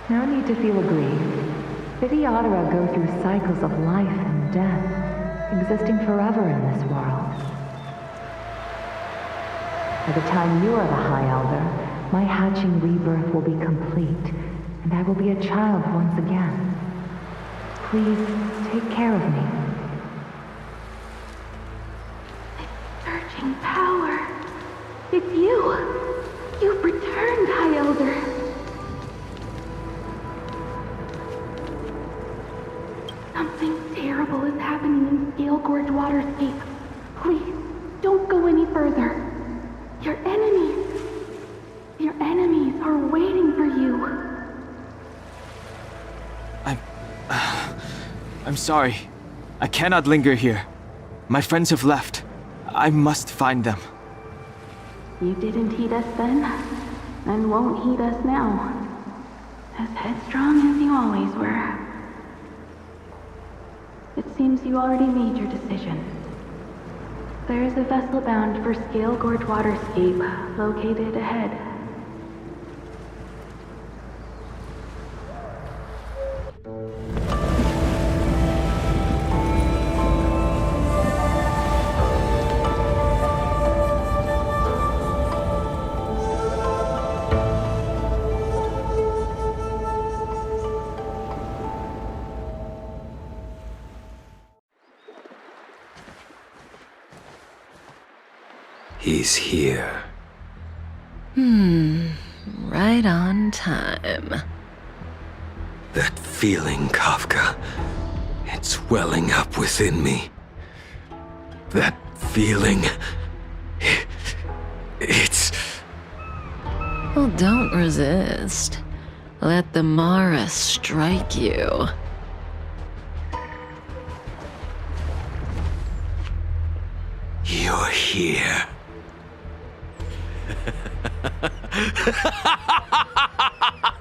No need to feel aggrieved. Vidyadhara go through cycles of life and death, existing forever in this world. By the time you are the High Elder, my hatching rebirth will be complete, and I will be a child once again. Please take care of me. Surging power. It's you. You've returned, High Elder. Something terrible is happening in Scale Gorge Waterscape. Please, don't go any further. Your enemies. are waiting for you. I'm sorry. I cannot linger here. My friends have left. I must find them. You didn't heed us then, and won't heed us now. As headstrong as you always were. It seems you already made your decision. There is a vessel bound for Scale Gorge Waterscape, located ahead. He's here. Right on time. That feeling, Kafka. It's welling up within me. That feeling. It's... Well, don't resist. Let the Mara strike you. You're here.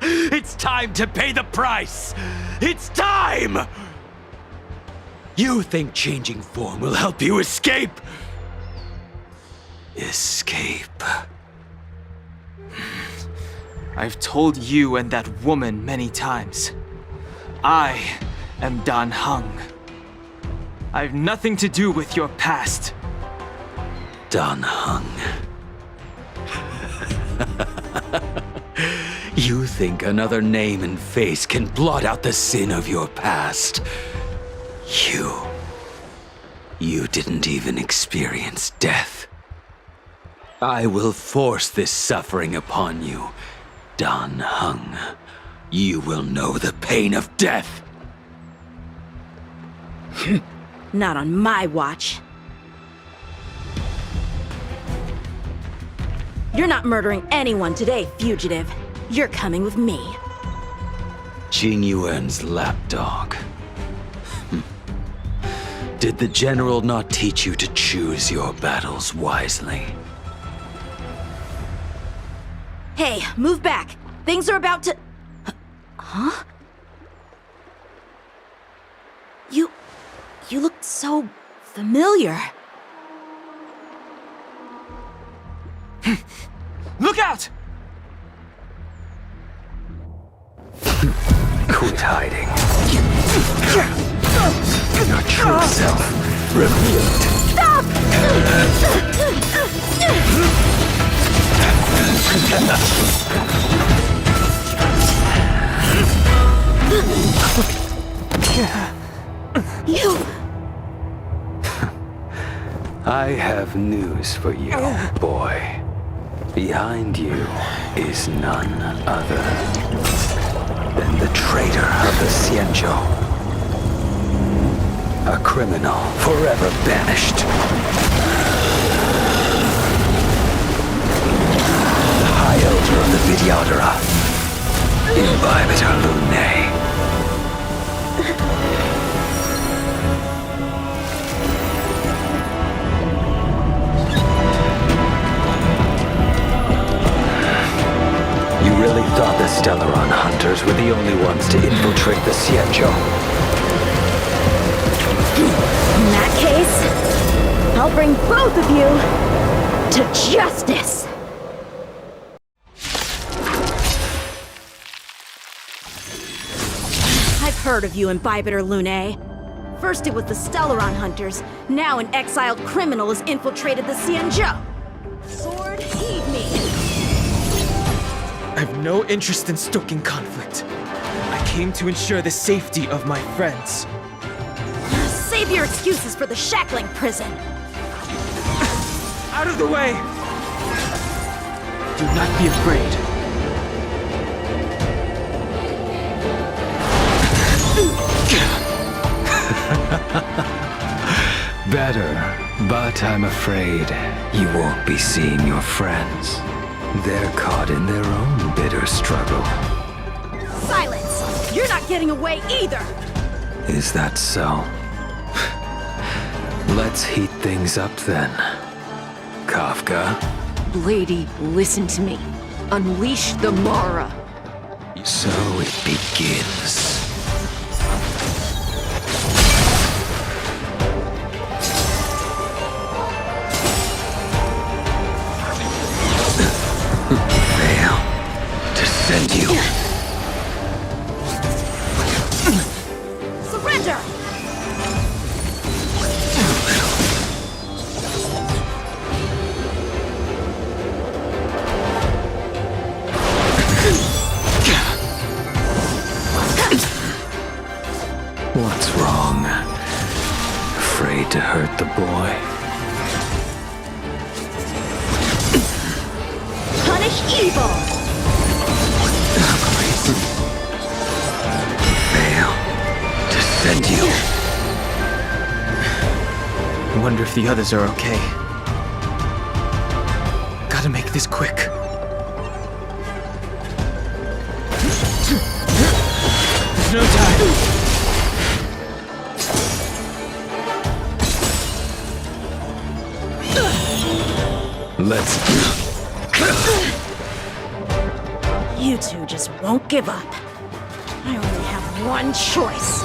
It's time to pay the price! It's time! You think changing form will help you escape? Escape. I've told you and that woman many times. I am Dan Heng. I have nothing to do with your past. Dan Heng. You think another name and face can blot out the sin of your past? You didn't even experience death. I will force this suffering upon you, Dan Heng. You will know the pain of death. Not on my watch. You're not murdering anyone today, fugitive. You're coming with me. Jing Yuan's lapdog. Did the general not teach you to choose your battles wisely? Hey, move back. Things are about to... Huh? You looked so familiar. Look out! Quit hiding. Your true self revealed. Stop! You... I have news for you, boy. Behind you is none other than the traitor of the Xianzhou. A criminal forever banished. The High Elder of the Vidyadhara, Imbibitor Lunae. You really thought the Stellaron Hunters were the only ones to infiltrate the Xianzhou? In that case, I'll bring both of you to justice! I've heard of you, Imbibitor Lunae. First it was the Stellaron Hunters, now an exiled criminal has infiltrated the Xianzhou. Sword, heed me! I have no interest in stoking conflict. I came to ensure the safety of my friends. Save your excuses for the shackling prison! Out of the way! Do not be afraid. Better, but I'm afraid you won't be seeing your friends. They're caught in their own bitter struggle. Silence! You're not getting away either! Is that so? Let's heat things up then. Kafka? Lady, listen to me. Unleash the Mara. So it begins. Fail to send you. Surrender! What's wrong? Afraid to hurt the boy? Punish evil! Fail to send you. I wonder if the others are okay. Gotta make this quick. There's no time. Let's... You two just won't give up. I only have one choice.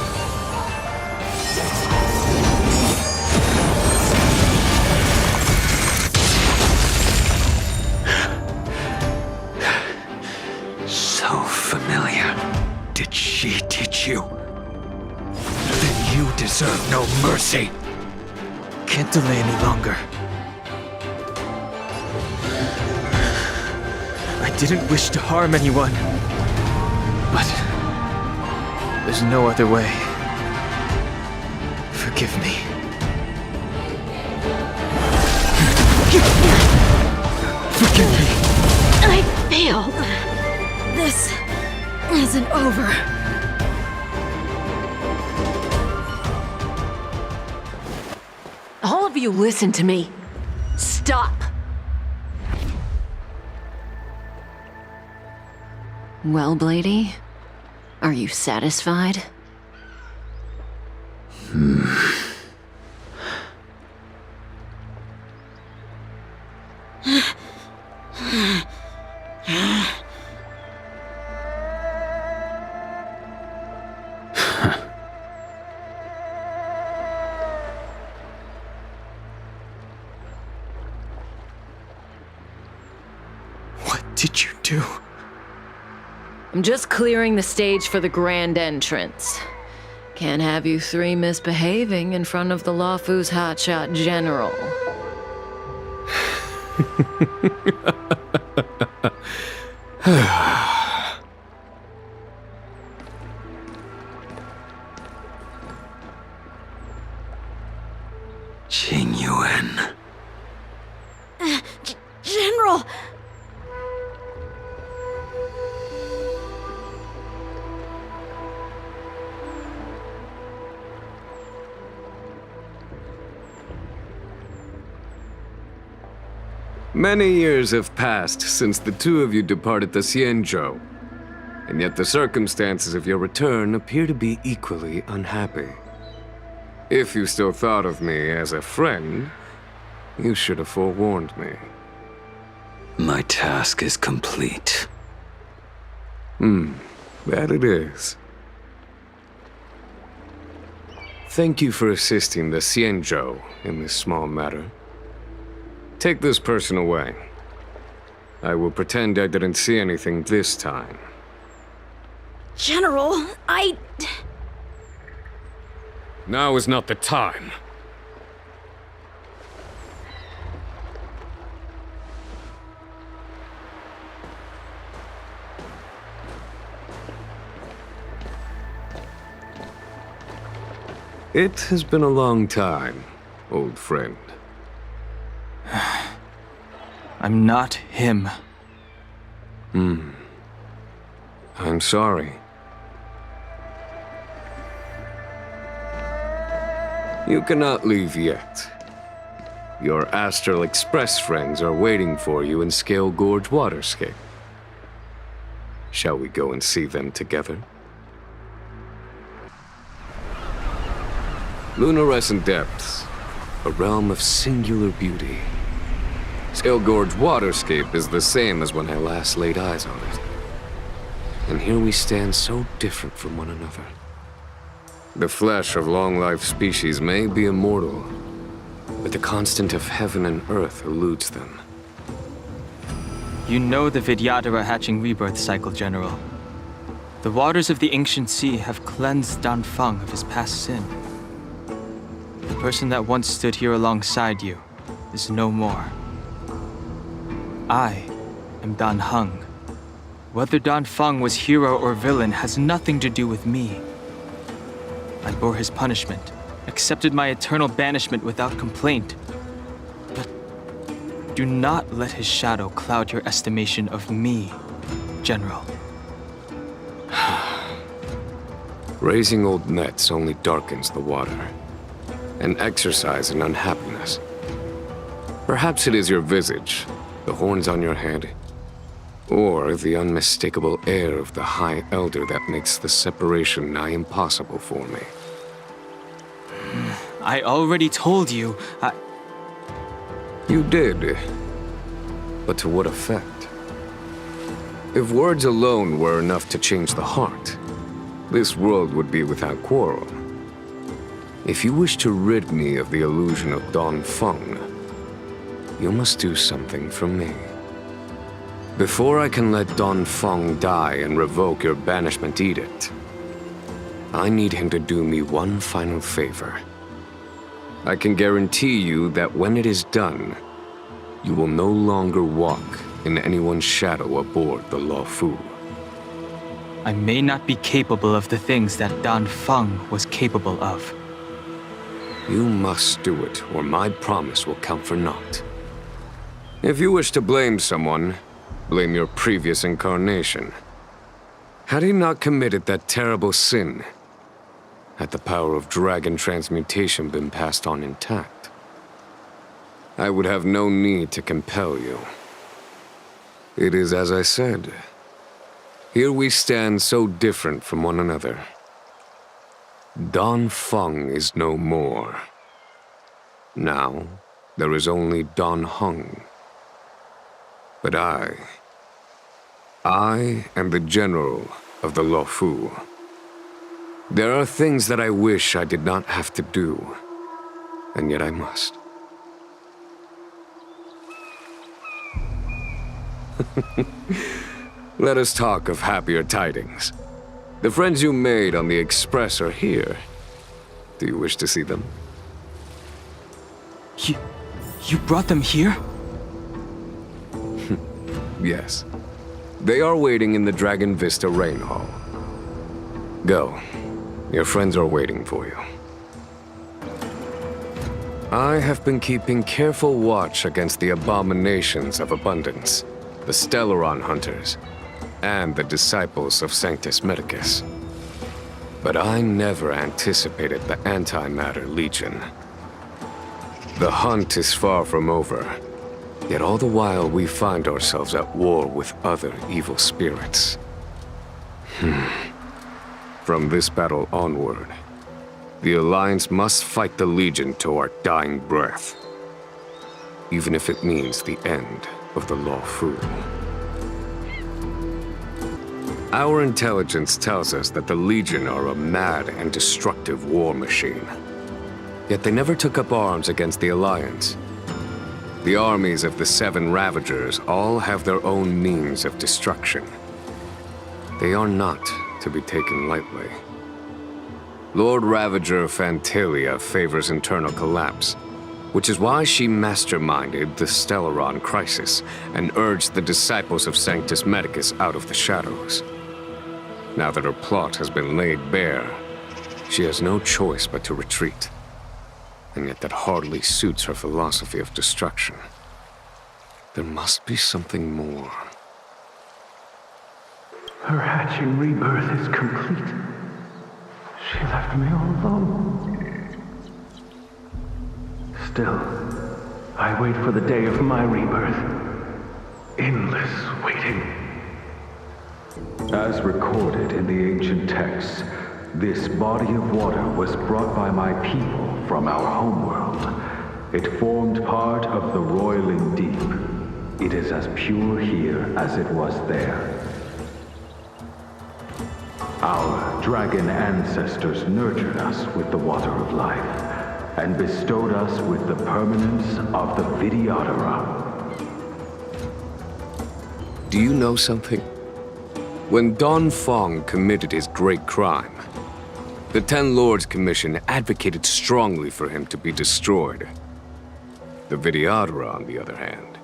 So familiar. Did she teach you? Then you deserve no mercy. Can't delay any longer. I didn't wish to harm anyone, but there's no other way. Forgive me. Forgive me. I failed. This isn't over. All of you listen to me. Stop. Well, Blady, are you satisfied? What did you do? I'm just clearing the stage for the grand entrance. Can't have you three misbehaving in front of the Lawfu's hotshot general. Qingyuan. General! Many years have passed since the two of you departed the Xianzhou, and yet the circumstances of your return appear to be equally unhappy. If you still thought of me as a friend, you should have forewarned me. My task is complete. That it is. Thank you for assisting the Xianzhou in this small matter. Take this person away. I will pretend I didn't see anything this time. General, Now is not the time. It has been a long time, old friend. I'm not him. I'm sorry. You cannot leave yet. Your Astral Express friends are waiting for you in Scale Gorge Waterscape. Shall we go and see them together? Lunarescent Depths, a realm of singular beauty. Scale Gorge Waterscape is the same as when I last laid eyes on it. And here we stand so different from one another. The flesh of long-life species may be immortal, but the constant of heaven and earth eludes them. You know the Vidyadhara hatching rebirth cycle, General. The waters of the ancient sea have cleansed Dan Feng of his past sin. The person that once stood here alongside you is no more. I am Dan Heng. Whether Dan Feng was hero or villain has nothing to do with me. I bore his punishment, accepted my eternal banishment without complaint. But do not let his shadow cloud your estimation of me, General. Raising old nets only darkens the water, an exercise in unhappiness. Perhaps it is your visage, the horns on your head, or the unmistakable air of the High Elder that makes the separation nigh impossible for me. I already told you, You did, but to what effect? If words alone were enough to change the heart, this world would be without quarrel. If you wish to rid me of the illusion of Dan Feng, you must do something for me. Before I can let Dan Feng die and revoke your banishment edict, I need him to do me one final favor. I can guarantee you that when it is done, you will no longer walk in anyone's shadow aboard the Luofu. I may not be capable of the things that Dan Feng was capable of. You must do it, or my promise will count for naught. If you wish to blame someone, blame your previous incarnation. Had he not committed that terrible sin, had the power of dragon transmutation been passed on intact, I would have no need to compel you. It is as I said. Here we stand so different from one another. Dan Feng is no more. Now, there is only Dan Heng. But I am the general of the Luofu. There are things that I wish I did not have to do, and yet I must. Let us talk of happier tidings. The friends you made on the Express are here. Do you wish to see them? You brought them here? Yes. They are waiting in the Dragon Vista Rain Hall. Go. Your friends are waiting for you. I have been keeping careful watch against the abominations of abundance, the Stellaron hunters, and the disciples of Sanctus Medicus. But I never anticipated the Antimatter Legion. The hunt is far from over, yet all the while we find ourselves at war with other evil spirits. From this battle onward, the Alliance must fight the Legion to our dying breath, even if it means the end of the Luofu. Our intelligence tells us that the Legion are a mad and destructive war machine. Yet they never took up arms against the Alliance. The armies of the Seven Ravagers all have their own means of destruction. They are not to be taken lightly. Lord Ravager Fantalia favors internal collapse, which is why she masterminded the Stellaron crisis and urged the disciples of Sanctus Medicus out of the shadows. Now that her plot has been laid bare, she has no choice but to retreat. And yet that hardly suits her philosophy of destruction. There must be something more. Her hatching rebirth is complete. She left me all alone. Still, I I wait for the day of my rebirth. Endless waiting. As recorded in the ancient texts, this body of water was brought by my people from our homeworld. It formed part of the roiling deep. It is as pure here as it was there. Our dragon ancestors nurtured us with the water of life, and bestowed us with the permanence of the Videodara. Do you know something? When Don Fong committed his great crime, the Ten Lords Commission advocated strongly for him to be destroyed. The Videodara, on the other hand,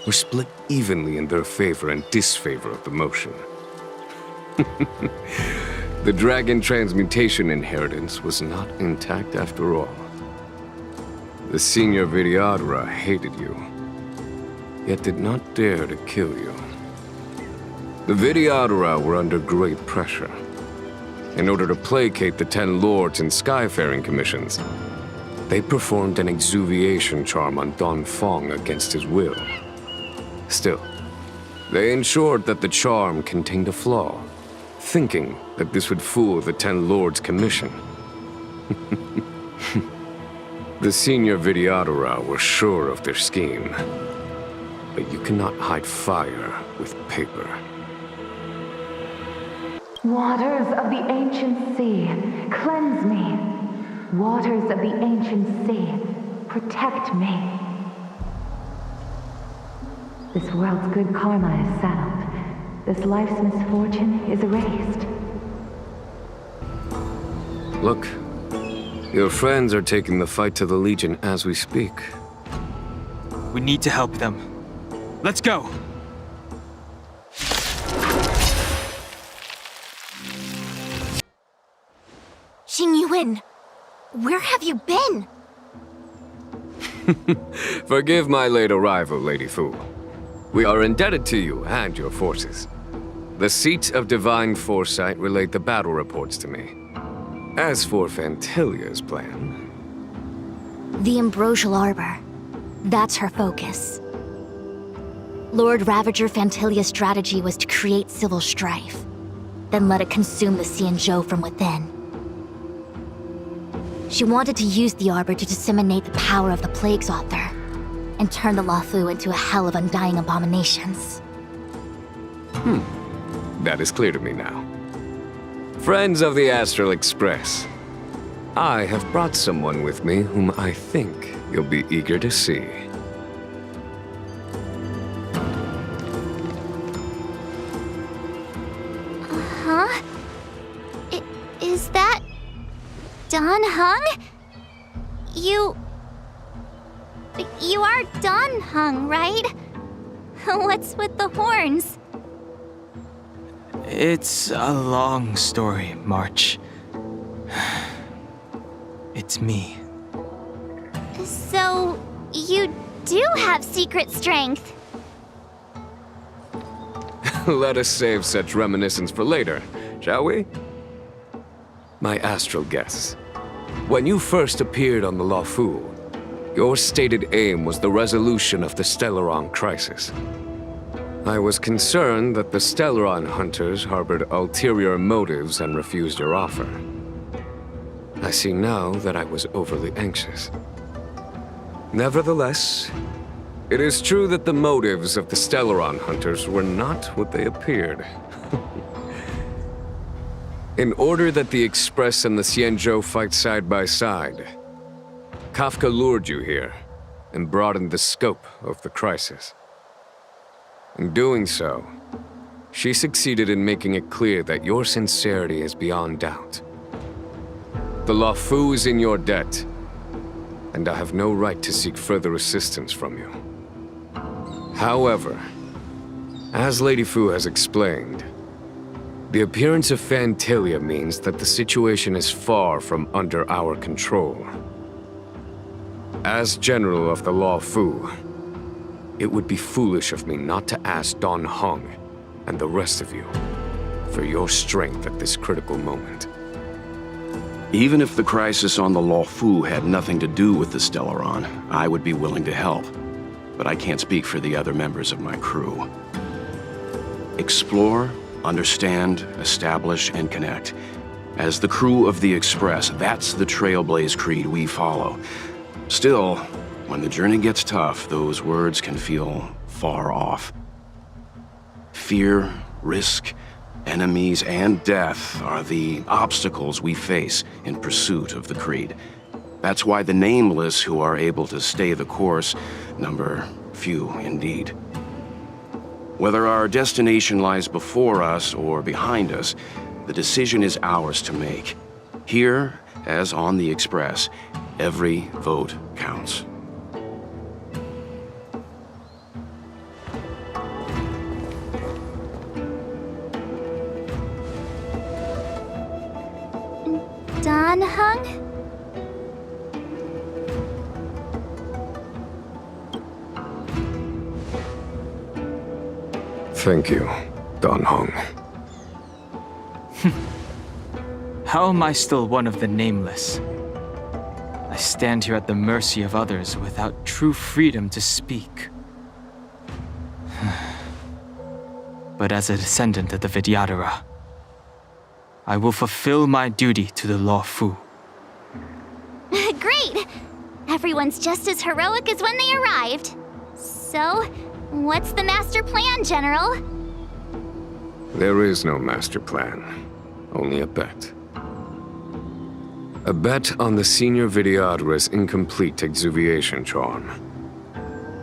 were split evenly in their favor and disfavor of the motion. The dragon transmutation inheritance was not intact after all. The senior Videodara hated you, yet did not dare to kill you. The Videodara were under great pressure. In order to placate the Ten Lords and Skyfaring Commissions, they performed an exuviation charm on Don Fong against his will. Still, they ensured that the charm contained a flaw, thinking that this would fool the Ten Lords Commission. The senior Videodara were sure of their scheme, but you cannot hide fire with paper. Waters of the ancient sea, cleanse me. Waters of the ancient sea, protect me. This world's good karma is settled. This life's misfortune is erased. Look, your friends are taking the fight to the Legion as we speak. We need to help them. Let's go! Xingyuan, where have you been? Forgive my late arrival, Lady Fu. We are indebted to you and your forces. The Seat of Divine Foresight relayed the battle reports to me. As for Fantilia's plan... The Ambrosial Arbor. That's her focus. Lord Ravager Fantilia's strategy was to create civil strife, then let it consume the Xianzhou from within. She wanted to use the Arbor to disseminate the power of the Plague's Author, and turn the Luofu into a hell of undying abominations. That is clear to me now. Friends of the Astral Express, I have brought someone with me whom I think you'll be eager to see. Huh? Is that... Don Hung? You are Don Hung, right? What's with the horns? It's a long story, March. It's me. So, you do have secret strength. Let us save such reminiscence for later, shall we? My astral guests, when you first appeared on the Luofu, your stated aim was the resolution of the Stellaron crisis. I was concerned that the Stellaron hunters harbored ulterior motives and refused your offer. I see now that I was overly anxious. Nevertheless, it is true that the motives of the Stellaron hunters were not what they appeared. In order that the Express and the Xianzhou fight side by side, Kafka lured you here and broadened the scope of the crisis. In doing so, she succeeded in making it clear that your sincerity is beyond doubt. The Luofu is in your debt, and I have no right to seek further assistance from you. However, as Lady Fu has explained, the appearance of Fantilia means that the situation is far from under our control. As General of the Luofu, it would be foolish of me not to ask Don Hung and the rest of you for your strength at this critical moment. Even if the crisis on the Luofu had nothing to do with the Stellaron, I would be willing to help. But I can't speak for the other members of my crew. Explore, understand, establish, and connect. As the crew of the Express, that's the Trailblaze creed we follow. Still, when the journey gets tough, those words can feel far off. Fear, risk, enemies, and death are the obstacles we face in pursuit of the creed. That's why the nameless who are able to stay the course number few indeed. Whether our destination lies before us or behind us, the decision is ours to make. Here, as on the Express, every vote counts. Dan Heng? Thank you, Dan Heng. How am I still one of the nameless? I stand here at the mercy of others without true freedom to speak. But as a descendant of the Vidyadhara, I will fulfill my duty to the Luofu. Great! Everyone's just as heroic as when they arrived. So, what's the master plan, General? There is no master plan, only a bet. A bet on the senior Vidyadhara's incomplete exuviation charm,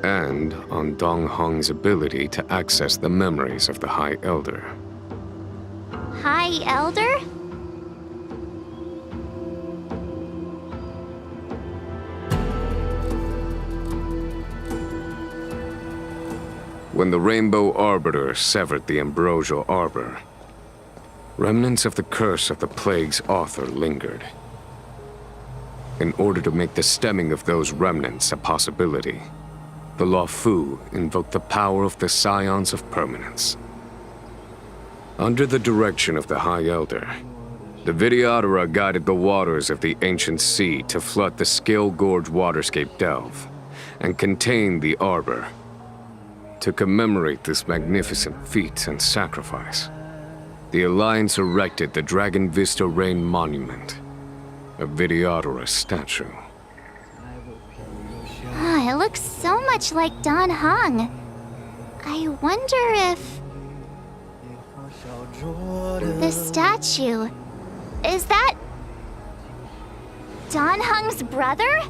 and on Dong Hong's ability to access the memories of the High Elder. High Elder? When the Rainbow Arbiter severed the Ambrosial Arbor, remnants of the curse of the plague's author lingered. In order to make the stemming of those remnants a possibility, the Luofu invoked the power of the Scions of Permanence. Under the direction of the High Elder, the Vidyadhara guided the waters of the ancient sea to flood the Scale Gorge waterscape delve and contain the Arbor. To commemorate this magnificent feat and sacrifice, the Alliance erected the Dragon Vista Rain Monument, a Vidyadhara statue. It looks so much like Dan Heng. I wonder if... the statue... is that... Dan Heng's brother?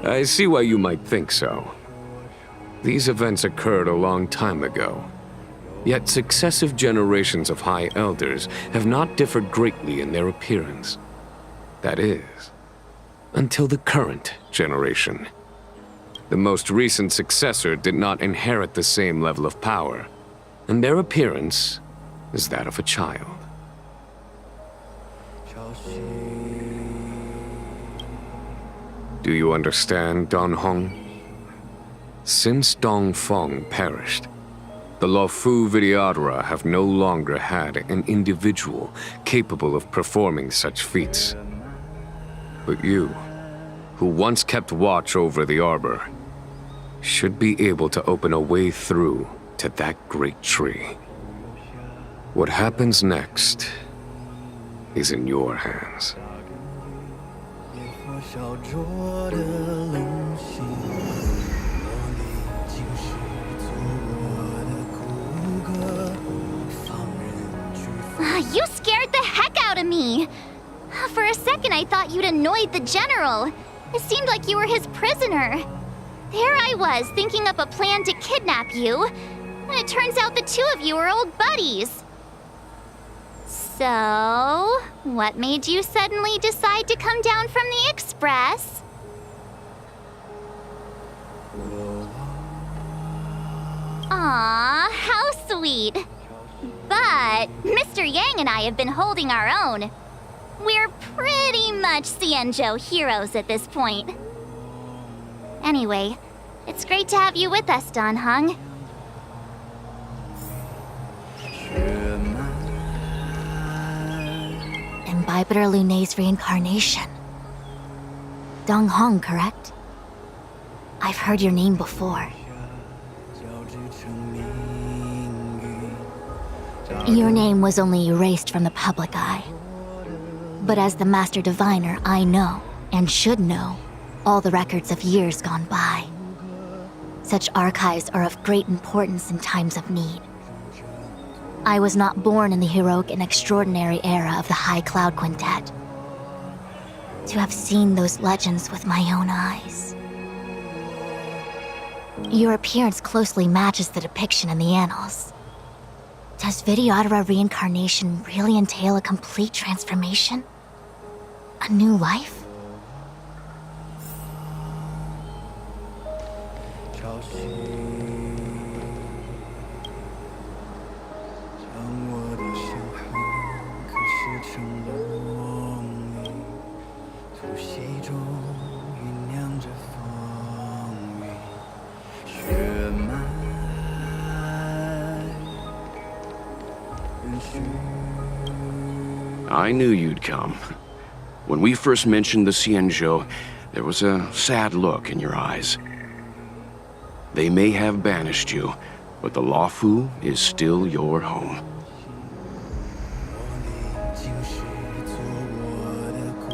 I see why you might think so. These events occurred a long time ago. Yet successive generations of High Elders have not differed greatly in their appearance. That is, until the current generation. The most recent successor did not inherit the same level of power, and their appearance is that of a child. Do you understand, Dan Heng? Since Dong Feng perished, the Luofu Vidyadhara have no longer had an individual capable of performing such feats. But you, who once kept watch over the Arbor, should be able to open a way through to that great tree. What happens next is in your hands. You scared the heck out of me! For a second I thought you'd annoyed the General. It seemed like you were his prisoner. There I was, thinking up a plan to kidnap you, and it turns out the two of you are old buddies. So, what made you suddenly decide to come down from the Express? Aw, how sweet. But Mr. Yang and I have been holding our own. We're pretty much Xianzhou heroes at this point. Anyway, it's great to have you with us, Dan Heng. Imbibitor Lunay's reincarnation. Dong Hong, correct? I've heard your name before. Your name was only erased from the public eye. But as the Master Diviner, I know, and should know, all the records of years gone by. Such archives are of great importance in times of need. I was not born in the heroic and extraordinary era of the High Cloud Quintet. To have seen those legends with my own eyes. Your appearance closely matches the depiction in the annals. Does Videodora reincarnation really entail a complete transformation? A new life? I knew you'd come. When we first mentioned the Xianzhou, there was a sad look in your eyes. They may have banished you, but the Luofu is still your home.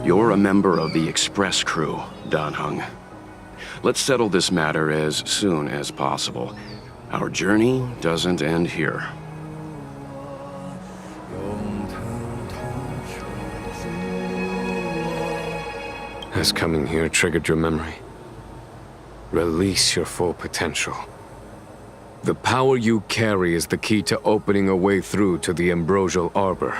You're a member of the Express crew, Dan Heng. Let's settle this matter as soon as possible. Our journey doesn't end here. Has coming here triggered your memory? Release your full potential. The power you carry is the key to opening a way through to the Ambrosial Arbor.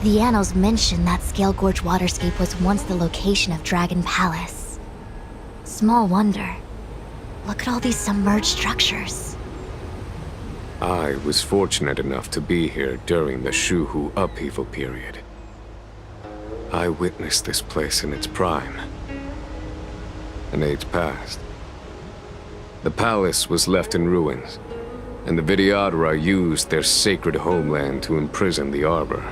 The annals mention that Scale Gorge waterscape was once the location of Dragon Palace. Small wonder. Look at all these submerged structures. I was fortunate enough to be here during the Shuhu upheaval period. I witnessed this place in its prime. An age passed. The palace was left in ruins, and the Videodora used their sacred homeland to imprison the Arbor.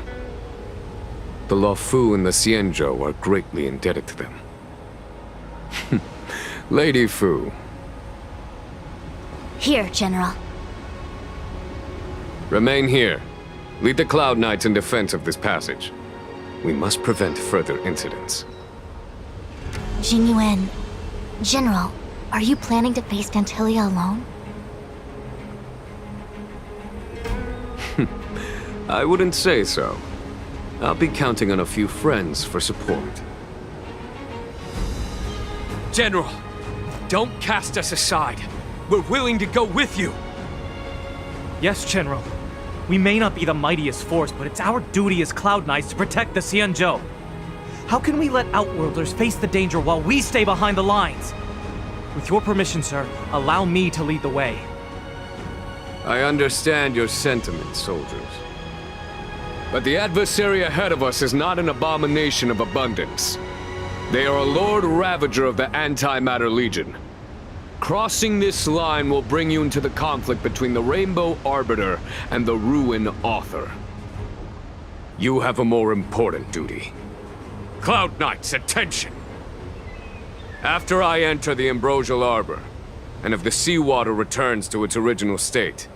The Luofu and the Xianzhou are greatly indebted to them. Lady Fu. Here, General. Remain here. Lead the Cloud Knights in defense of this passage. We must prevent further incidents. Jing Yuan. General, are you planning to face Dantilia alone? I wouldn't say so. I'll be counting on a few friends for support. General, don't cast us aside. We're willing to go with you. Yes, General. We may not be the mightiest force, but it's our duty as Cloud Knights to protect the Xianzhou. How can we let Outworlders face the danger while we stay behind the lines? With your permission, sir, allow me to lead the way. I understand your sentiments, soldiers. But the adversary ahead of us is not an abomination of abundance. They are a Lord Ravager of the Antimatter Legion. Crossing this line will bring you into the conflict between the Rainbow Arbiter and the Ruin Author. You have a more important duty. Cloud Knights, attention! After I enter the Ambrosial Arbor, and if the seawater returns to its original state,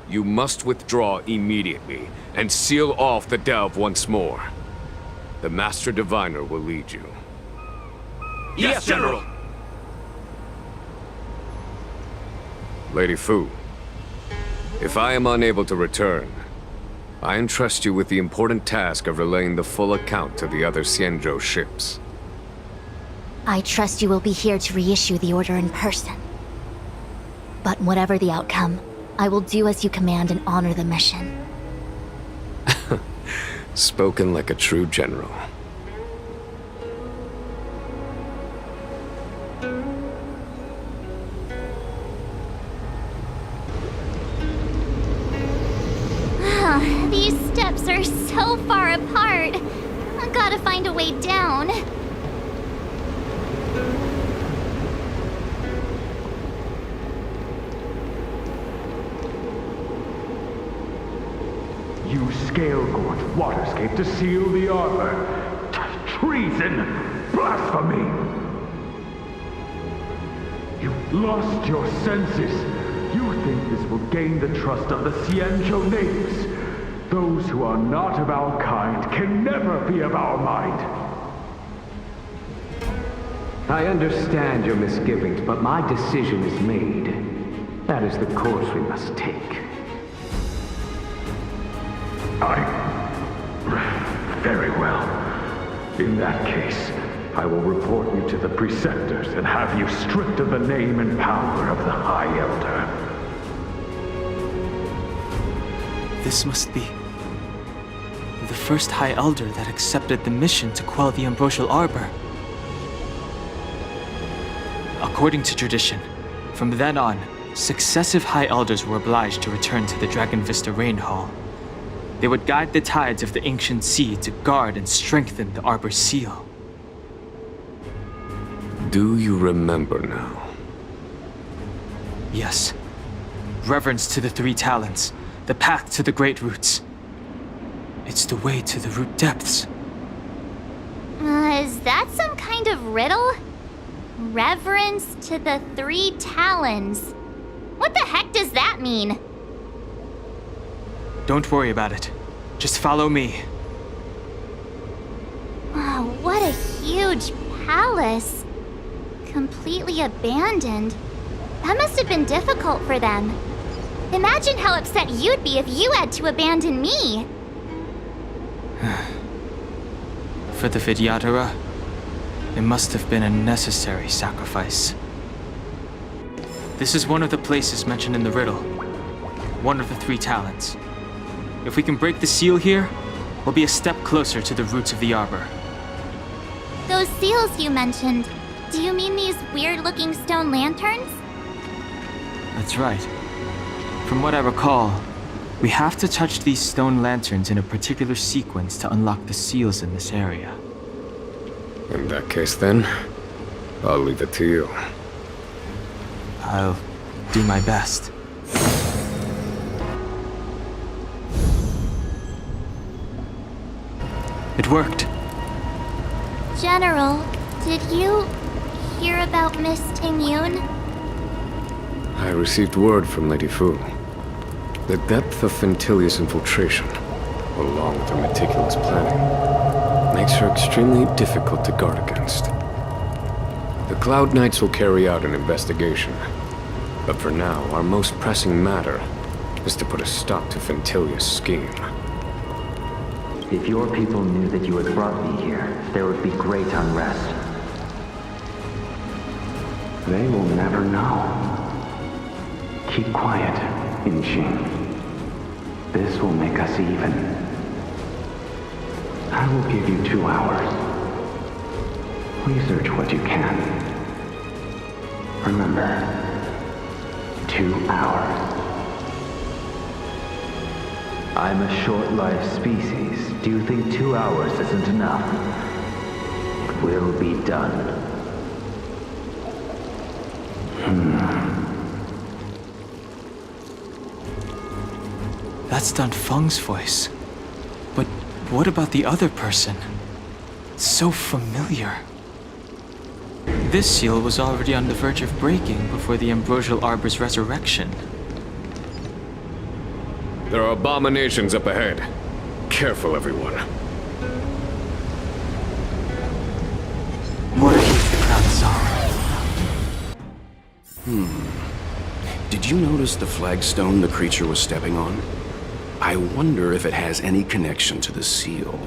you must withdraw immediately and seal off the delve once more. The Master Diviner will lead you. Yes, General! Lady Fu, if I am unable to return, I entrust you with the important task of relaying the full account to the other Xianzhou ships. I trust you will be here to reissue the order in person. But whatever the outcome, I will do as you command and honor the mission. Spoken like a true general. These steps are so far apart. I gotta find a way down. You scale-gorge waterscape to seal the arbor. Treason! Blasphemy! You've lost your senses. You think this will gain the trust of the Xianzhou natives. Those who are not of our kind can never be of our mind. I understand your misgivings, but my decision is made. That is the course we must take. Very well. In that case, I will report you to the Preceptors and have you stripped of the name and power of the High Elder. This must be the first High Elder that accepted the mission to quell the Ambrosial Arbor. According to tradition, from then on, successive High Elders were obliged to return to the Dragon Vista Rain Hall. They would guide the tides of the ancient sea to guard and strengthen the Arbor's seal. Do you remember now? Yes. Reverence to the Three Talents, the path to the Great Roots. It's the way to the root depths. Is that some kind of riddle? Reverence to the Three Talons. What the heck does that mean? Don't worry about it. Just follow me. Oh, what a huge palace. Completely abandoned. That must have been difficult for them. Imagine how upset you'd be if you had to abandon me. For the Vidyadhara, it must have been a necessary sacrifice. This is one of the places mentioned in the riddle. One of the Three Talents. If we can break the seal here, we'll be a step closer to the roots of the arbor. Those seals you mentioned, do you mean these weird-looking stone lanterns? That's right. From what I recall, we have to touch these stone lanterns in a particular sequence to unlock the seals in this area. In that case then, I'll leave it to you. I'll do my best. It worked. General, did you hear about Miss Tingyun? I received word from Lady Fu. The depth of Fintilia's infiltration, along with her meticulous planning, makes her extremely difficult to guard against. The Cloud Knights will carry out an investigation, but for now, our most pressing matter is to put a stop to Fintilia's scheme. If your people knew that you had brought me here, there would be great unrest. They will never know. Keep quiet, Inxing. This will make us even. I will give you 2 hours. Research what you can. Remember, 2 hours. I'm a short-lived species. Do you think 2 hours isn't enough? It will be done. That's Dan Feng's voice. But what about the other person? It's so familiar. This seal was already on the verge of breaking before the Ambrosial Arbor's resurrection. There are abominations up ahead. Careful, everyone. What is the Crown Song? Did you notice the flagstone the creature was stepping on? I wonder if it has any connection to the seal.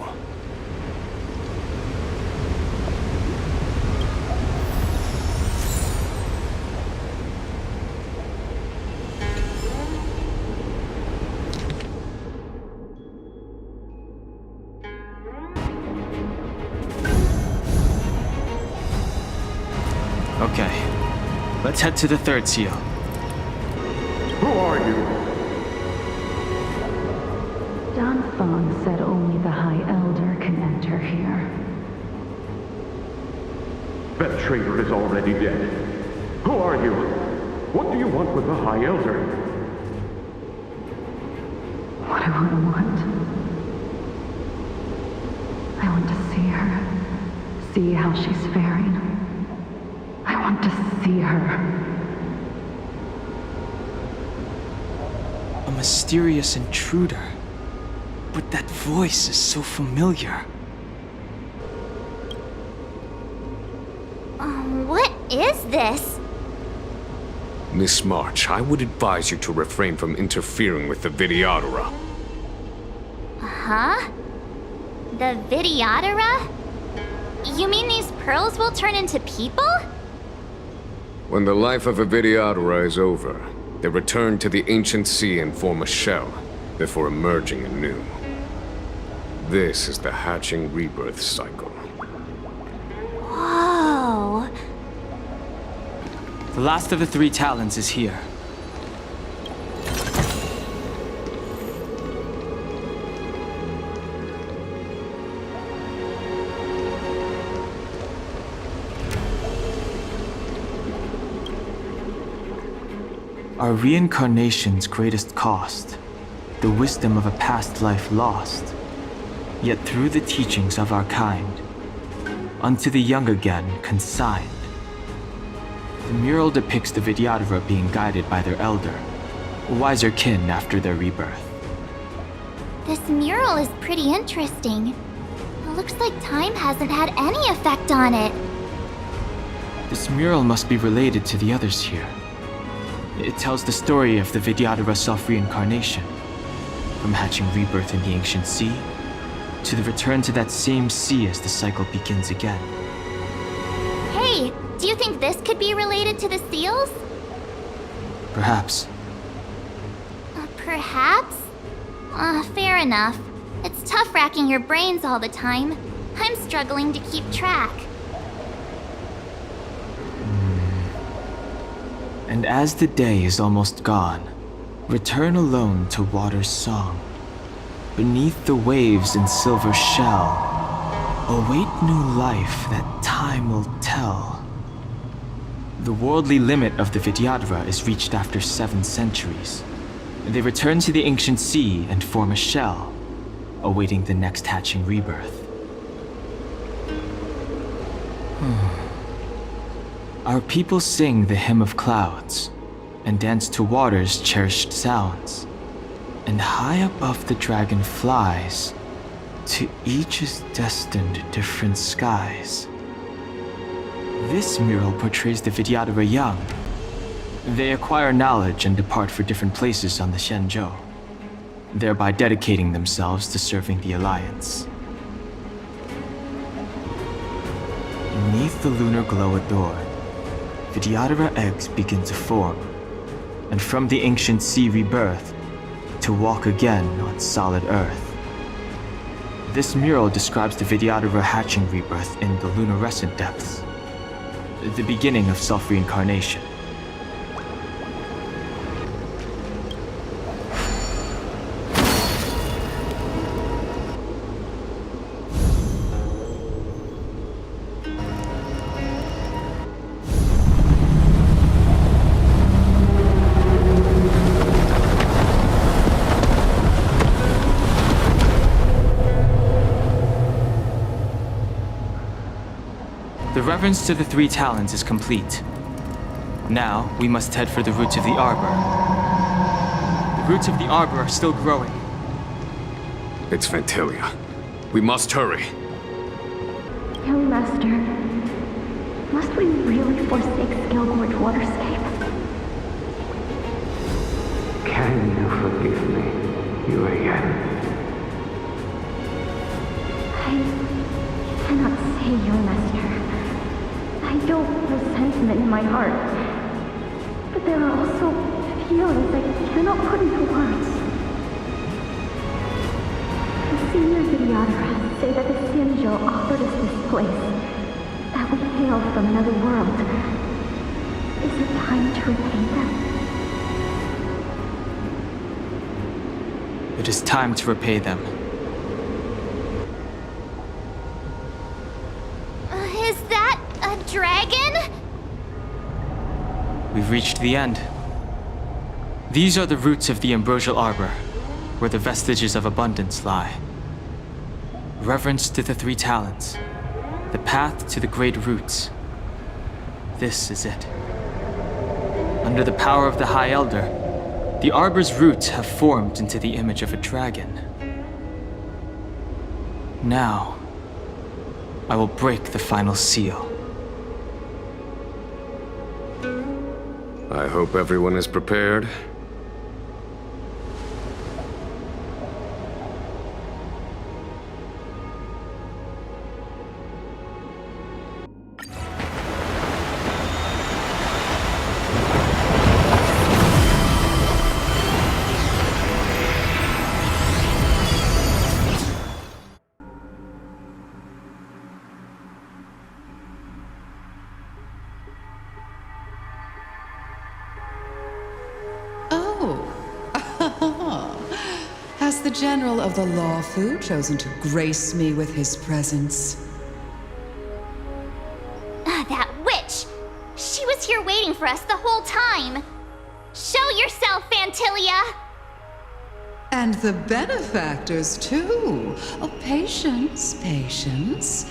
Okay, let's head to the third seal. Who are you? Dan Feng said only the High Elder can enter here. That traitor is already dead. Who are you? What do you want with the High Elder? What do I want? I want to see her. See how she's faring. I want to see her. A mysterious intruder. But that voice is so familiar. What is this? Miss March, I would advise you to refrain from interfering with the Videodora. Huh? The Videodora? You mean these pearls will turn into people? When the life of a Videodora is over, they return to the ancient sea and form a shell, before emerging anew. This is the hatching rebirth cycle. Whoa. The last of the 3 talons is here. Our reincarnation's greatest cost, the wisdom of a past life lost, yet through the teachings of our kind, unto the young again consigned. The mural depicts the Videodora being guided by their elder, wiser kin after their rebirth. This mural is pretty interesting. It looks like time hasn't had any effect on it. This mural must be related to the others here. It tells the story of the Videodora self-reincarnation, from hatching rebirth in the ancient sea, to the return to that same sea as the cycle begins again. Hey, do you think this could be related to the seals? Perhaps. Perhaps? Fair enough. It's tough racking your brains all the time. I'm struggling to keep track. And as the day is almost gone, return alone to water's song. Beneath the waves in silver shell, await new life that time will tell. The worldly limit of the Videodora is reached after 7 centuries. They return to the ancient sea and form a shell, awaiting the next hatching rebirth. Our people sing the hymn of clouds, and dance to water's cherished sounds. And high above the dragon flies, to each is destined different skies. This mural portrays the Videodora young. They acquire knowledge and depart for different places on the Xianzhou, thereby dedicating themselves to serving the Alliance. Beneath the lunar glow adored, Videodora eggs begin to form, and from the ancient sea rebirth, to walk again on solid Earth. This mural describes the Vidyadhara hatching rebirth in the luminescent depths, the beginning of self-reincarnation. The reverence to the three talons is complete. Now, we must head for the roots of the arbor. The roots of the arbor are still growing. It's Fantilia. We must hurry. Young Master, must we really forsake Skillgorge Waterscape? Can you forgive me, Yuan? I cannot say, Young Master. I don't feel sentiment in my heart. But there are also feelings I cannot put into words. The senior Vidyadhara say that the Xianzhou offered us this place, that we hail from another world. Is it time to repay them? It is time to repay them. Is that a dragon? We've reached the end. These are the roots of the ambrosial arbor, where the vestiges of abundance lie. Reverence to the three talons, the path to the great roots. This is it. Under the power of the High Elder, the arbor's roots have formed into the image of a dragon. Now, I will break the final seal. I hope everyone is prepared. Has the General of the Lawfu chosen to grace me with his presence? That witch! She was here waiting for us the whole time! Show yourself, Fantilia! And the benefactors, too. Oh, patience, patience.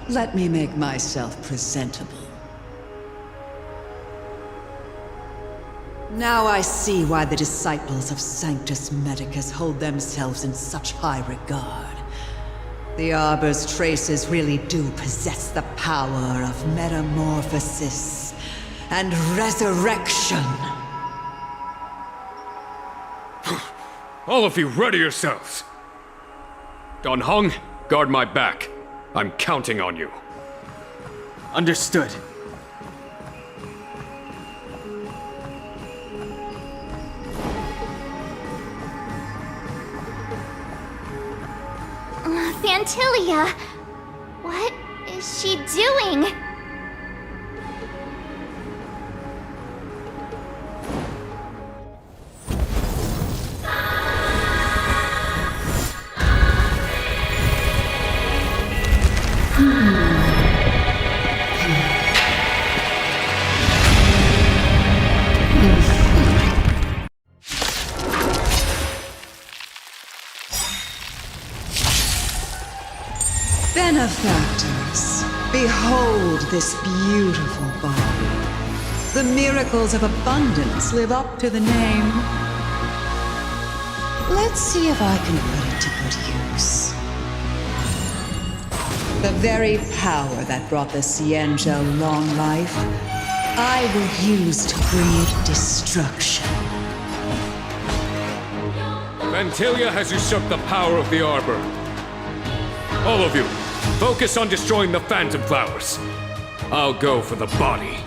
Let me make myself presentable. Now I see why the disciples of Sanctus Medicus hold themselves in such high regard. The Arbor's traces really do possess the power of metamorphosis and resurrection. All of you, ready yourselves! Don Hong, guard my back. I'm counting on you. Understood. Fantilia! What is she doing? Benefactors, behold this beautiful body. The miracles of abundance live up to the name. Let's see if I can put it to good use. The very power that brought the Xianzhou long life, I will use to breed destruction. Fantilia has usurped the power of the Arbor. All of you, focus on destroying the Phantom Flowers. I'll go for the body.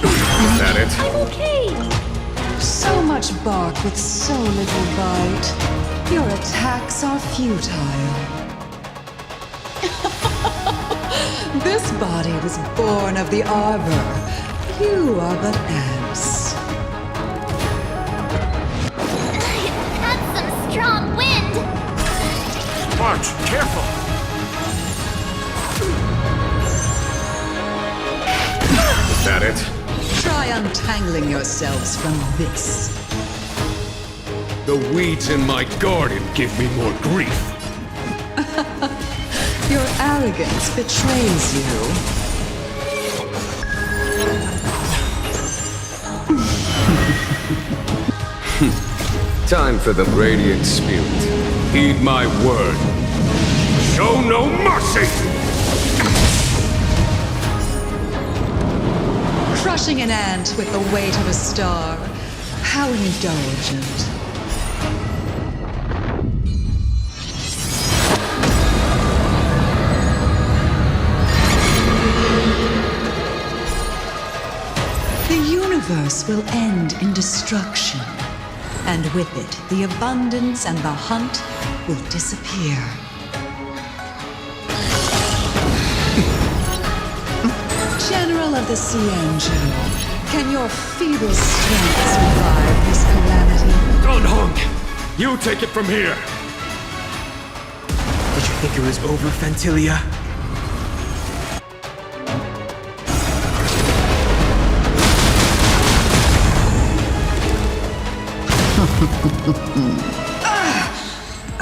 Is that it? I'm okay. much bark with so little bite. Your attacks are futile. This body was born of the arbor. You are but ants. That's some strong wind! March, careful! Is that it? Try untangling yourselves from this. The weeds in my garden give me more grief. Your arrogance betrays you. Time for the Radiant Spirit. Heed my word. Show no mercy! Crushing an ant with the weight of a star. How indulgent. The universe will end in destruction. And with it, the abundance and the hunt will disappear. General of the Cienjo, can your feeble strength survive this calamity? Don Hong, you take it from here. Did you think it was over, Fantilia?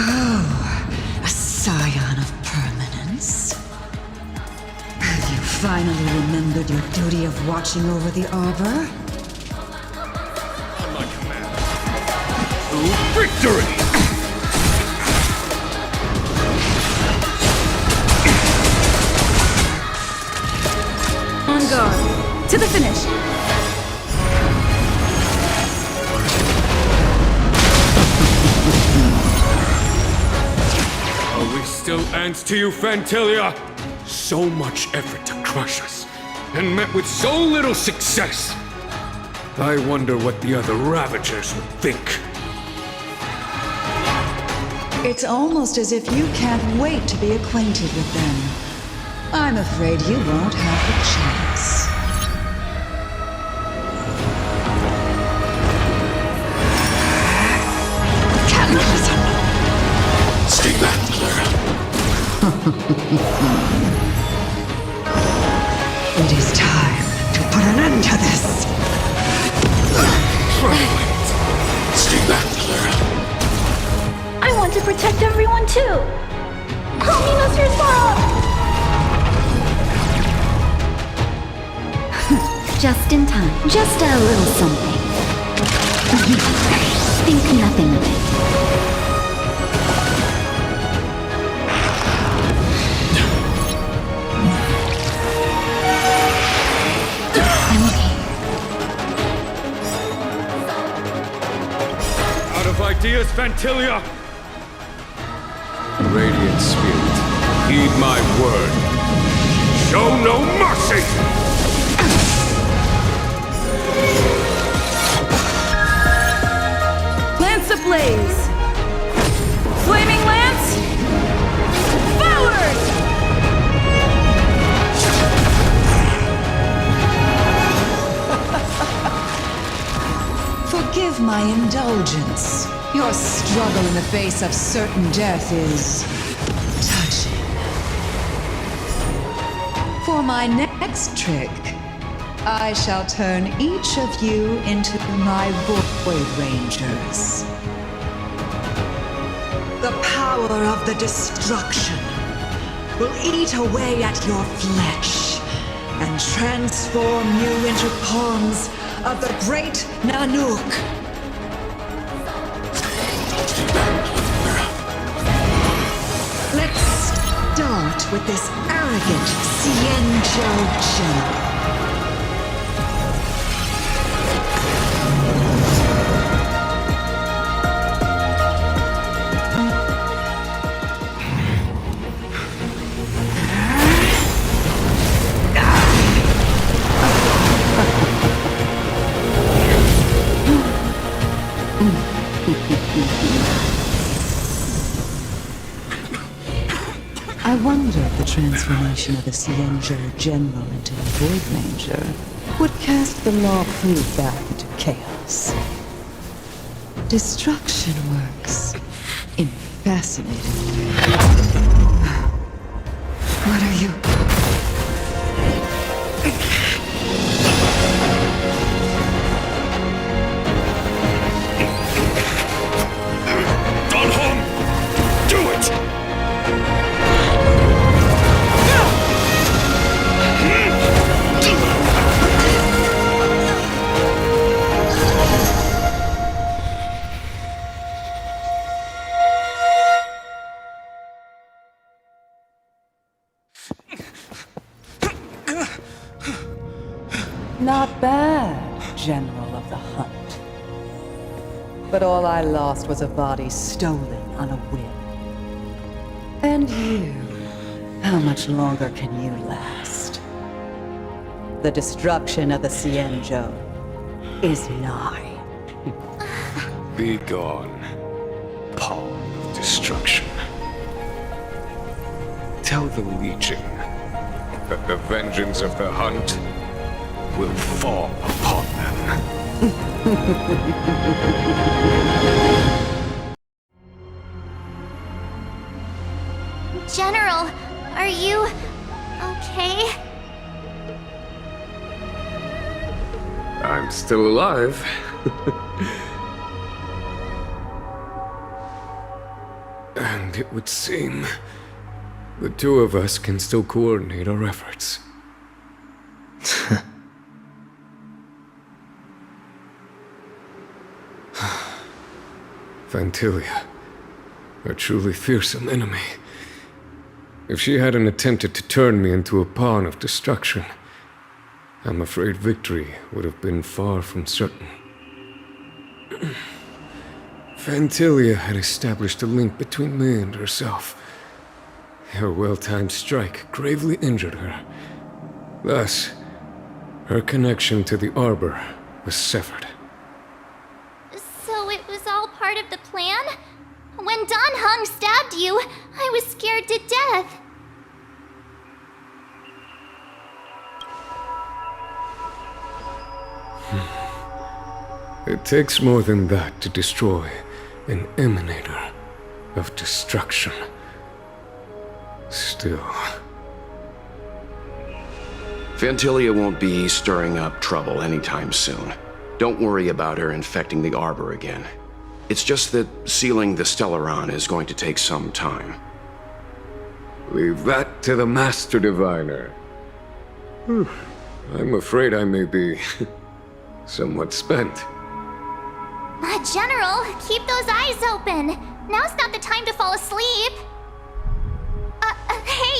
Oh, a scion of permanence. Have you finally remembered your duty of watching over the arbor? On my command. To victory! On guard. To the finish. Are we still ants to you, Fantilia? So much effort to crush us, and met with so little success. I wonder what the other Ravagers would think. It's almost as if you can't wait to be acquainted with them. I'm afraid you won't have the chance. Cannibalism! Stay back, Clara. It is time to put an end to this! Stay back, Clara. I want to protect everyone too! Help me, Mr. Sparrow! Just in time. Just a little something. Think nothing of it. I'm okay. Out of ideas, Fantilia! Radiant Spirit, heed my word. Show no mercy! Lance ablaze! Flaming lance! Forward! Forgive my indulgence. Your struggle in the face of certain death is touching. For my next trick, I shall turn each of you into my Void Rangers. The power of the destruction will eat away at your flesh and transform you into pawns of the great Nanook. Let's start with this arrogant Cienjo general. I wonder if the transformation of the Cienjo General into a Void Ranger would cast the Law Fu back into chaos. Destruction works in fascinating ways. What are you? Don Hong! Do it! Not bad, General of the Hunt. But all I lost was a body stolen on a whim. And you, how much longer can you last? The destruction of the Cienjo is nigh. Be gone, pawn of destruction. Tell the Legion that the vengeance of the Hunt will fall upon them. General, are you okay? I'm still alive. And it would seem the two of us can still coordinate our efforts. Fantilia, a truly fearsome enemy. If she hadn't attempted to turn me into a pawn of destruction, I'm afraid victory would have been far from certain. Fantilia had established a link between me and herself. Her well-timed strike gravely injured her. Thus, her connection to the Arbor was severed. So it was all part of the plan? When Don Hung stabbed you, I was scared to death. It takes more than that to destroy an emanator of destruction. Still... Fantilia won't be stirring up trouble anytime soon. Don't worry about her infecting the Arbor again. It's just that sealing the Stellaron is going to take some time. Leave that to the Master Diviner. I'm afraid I may be somewhat spent. General, keep those eyes open. Now's not the time to fall asleep. Hey,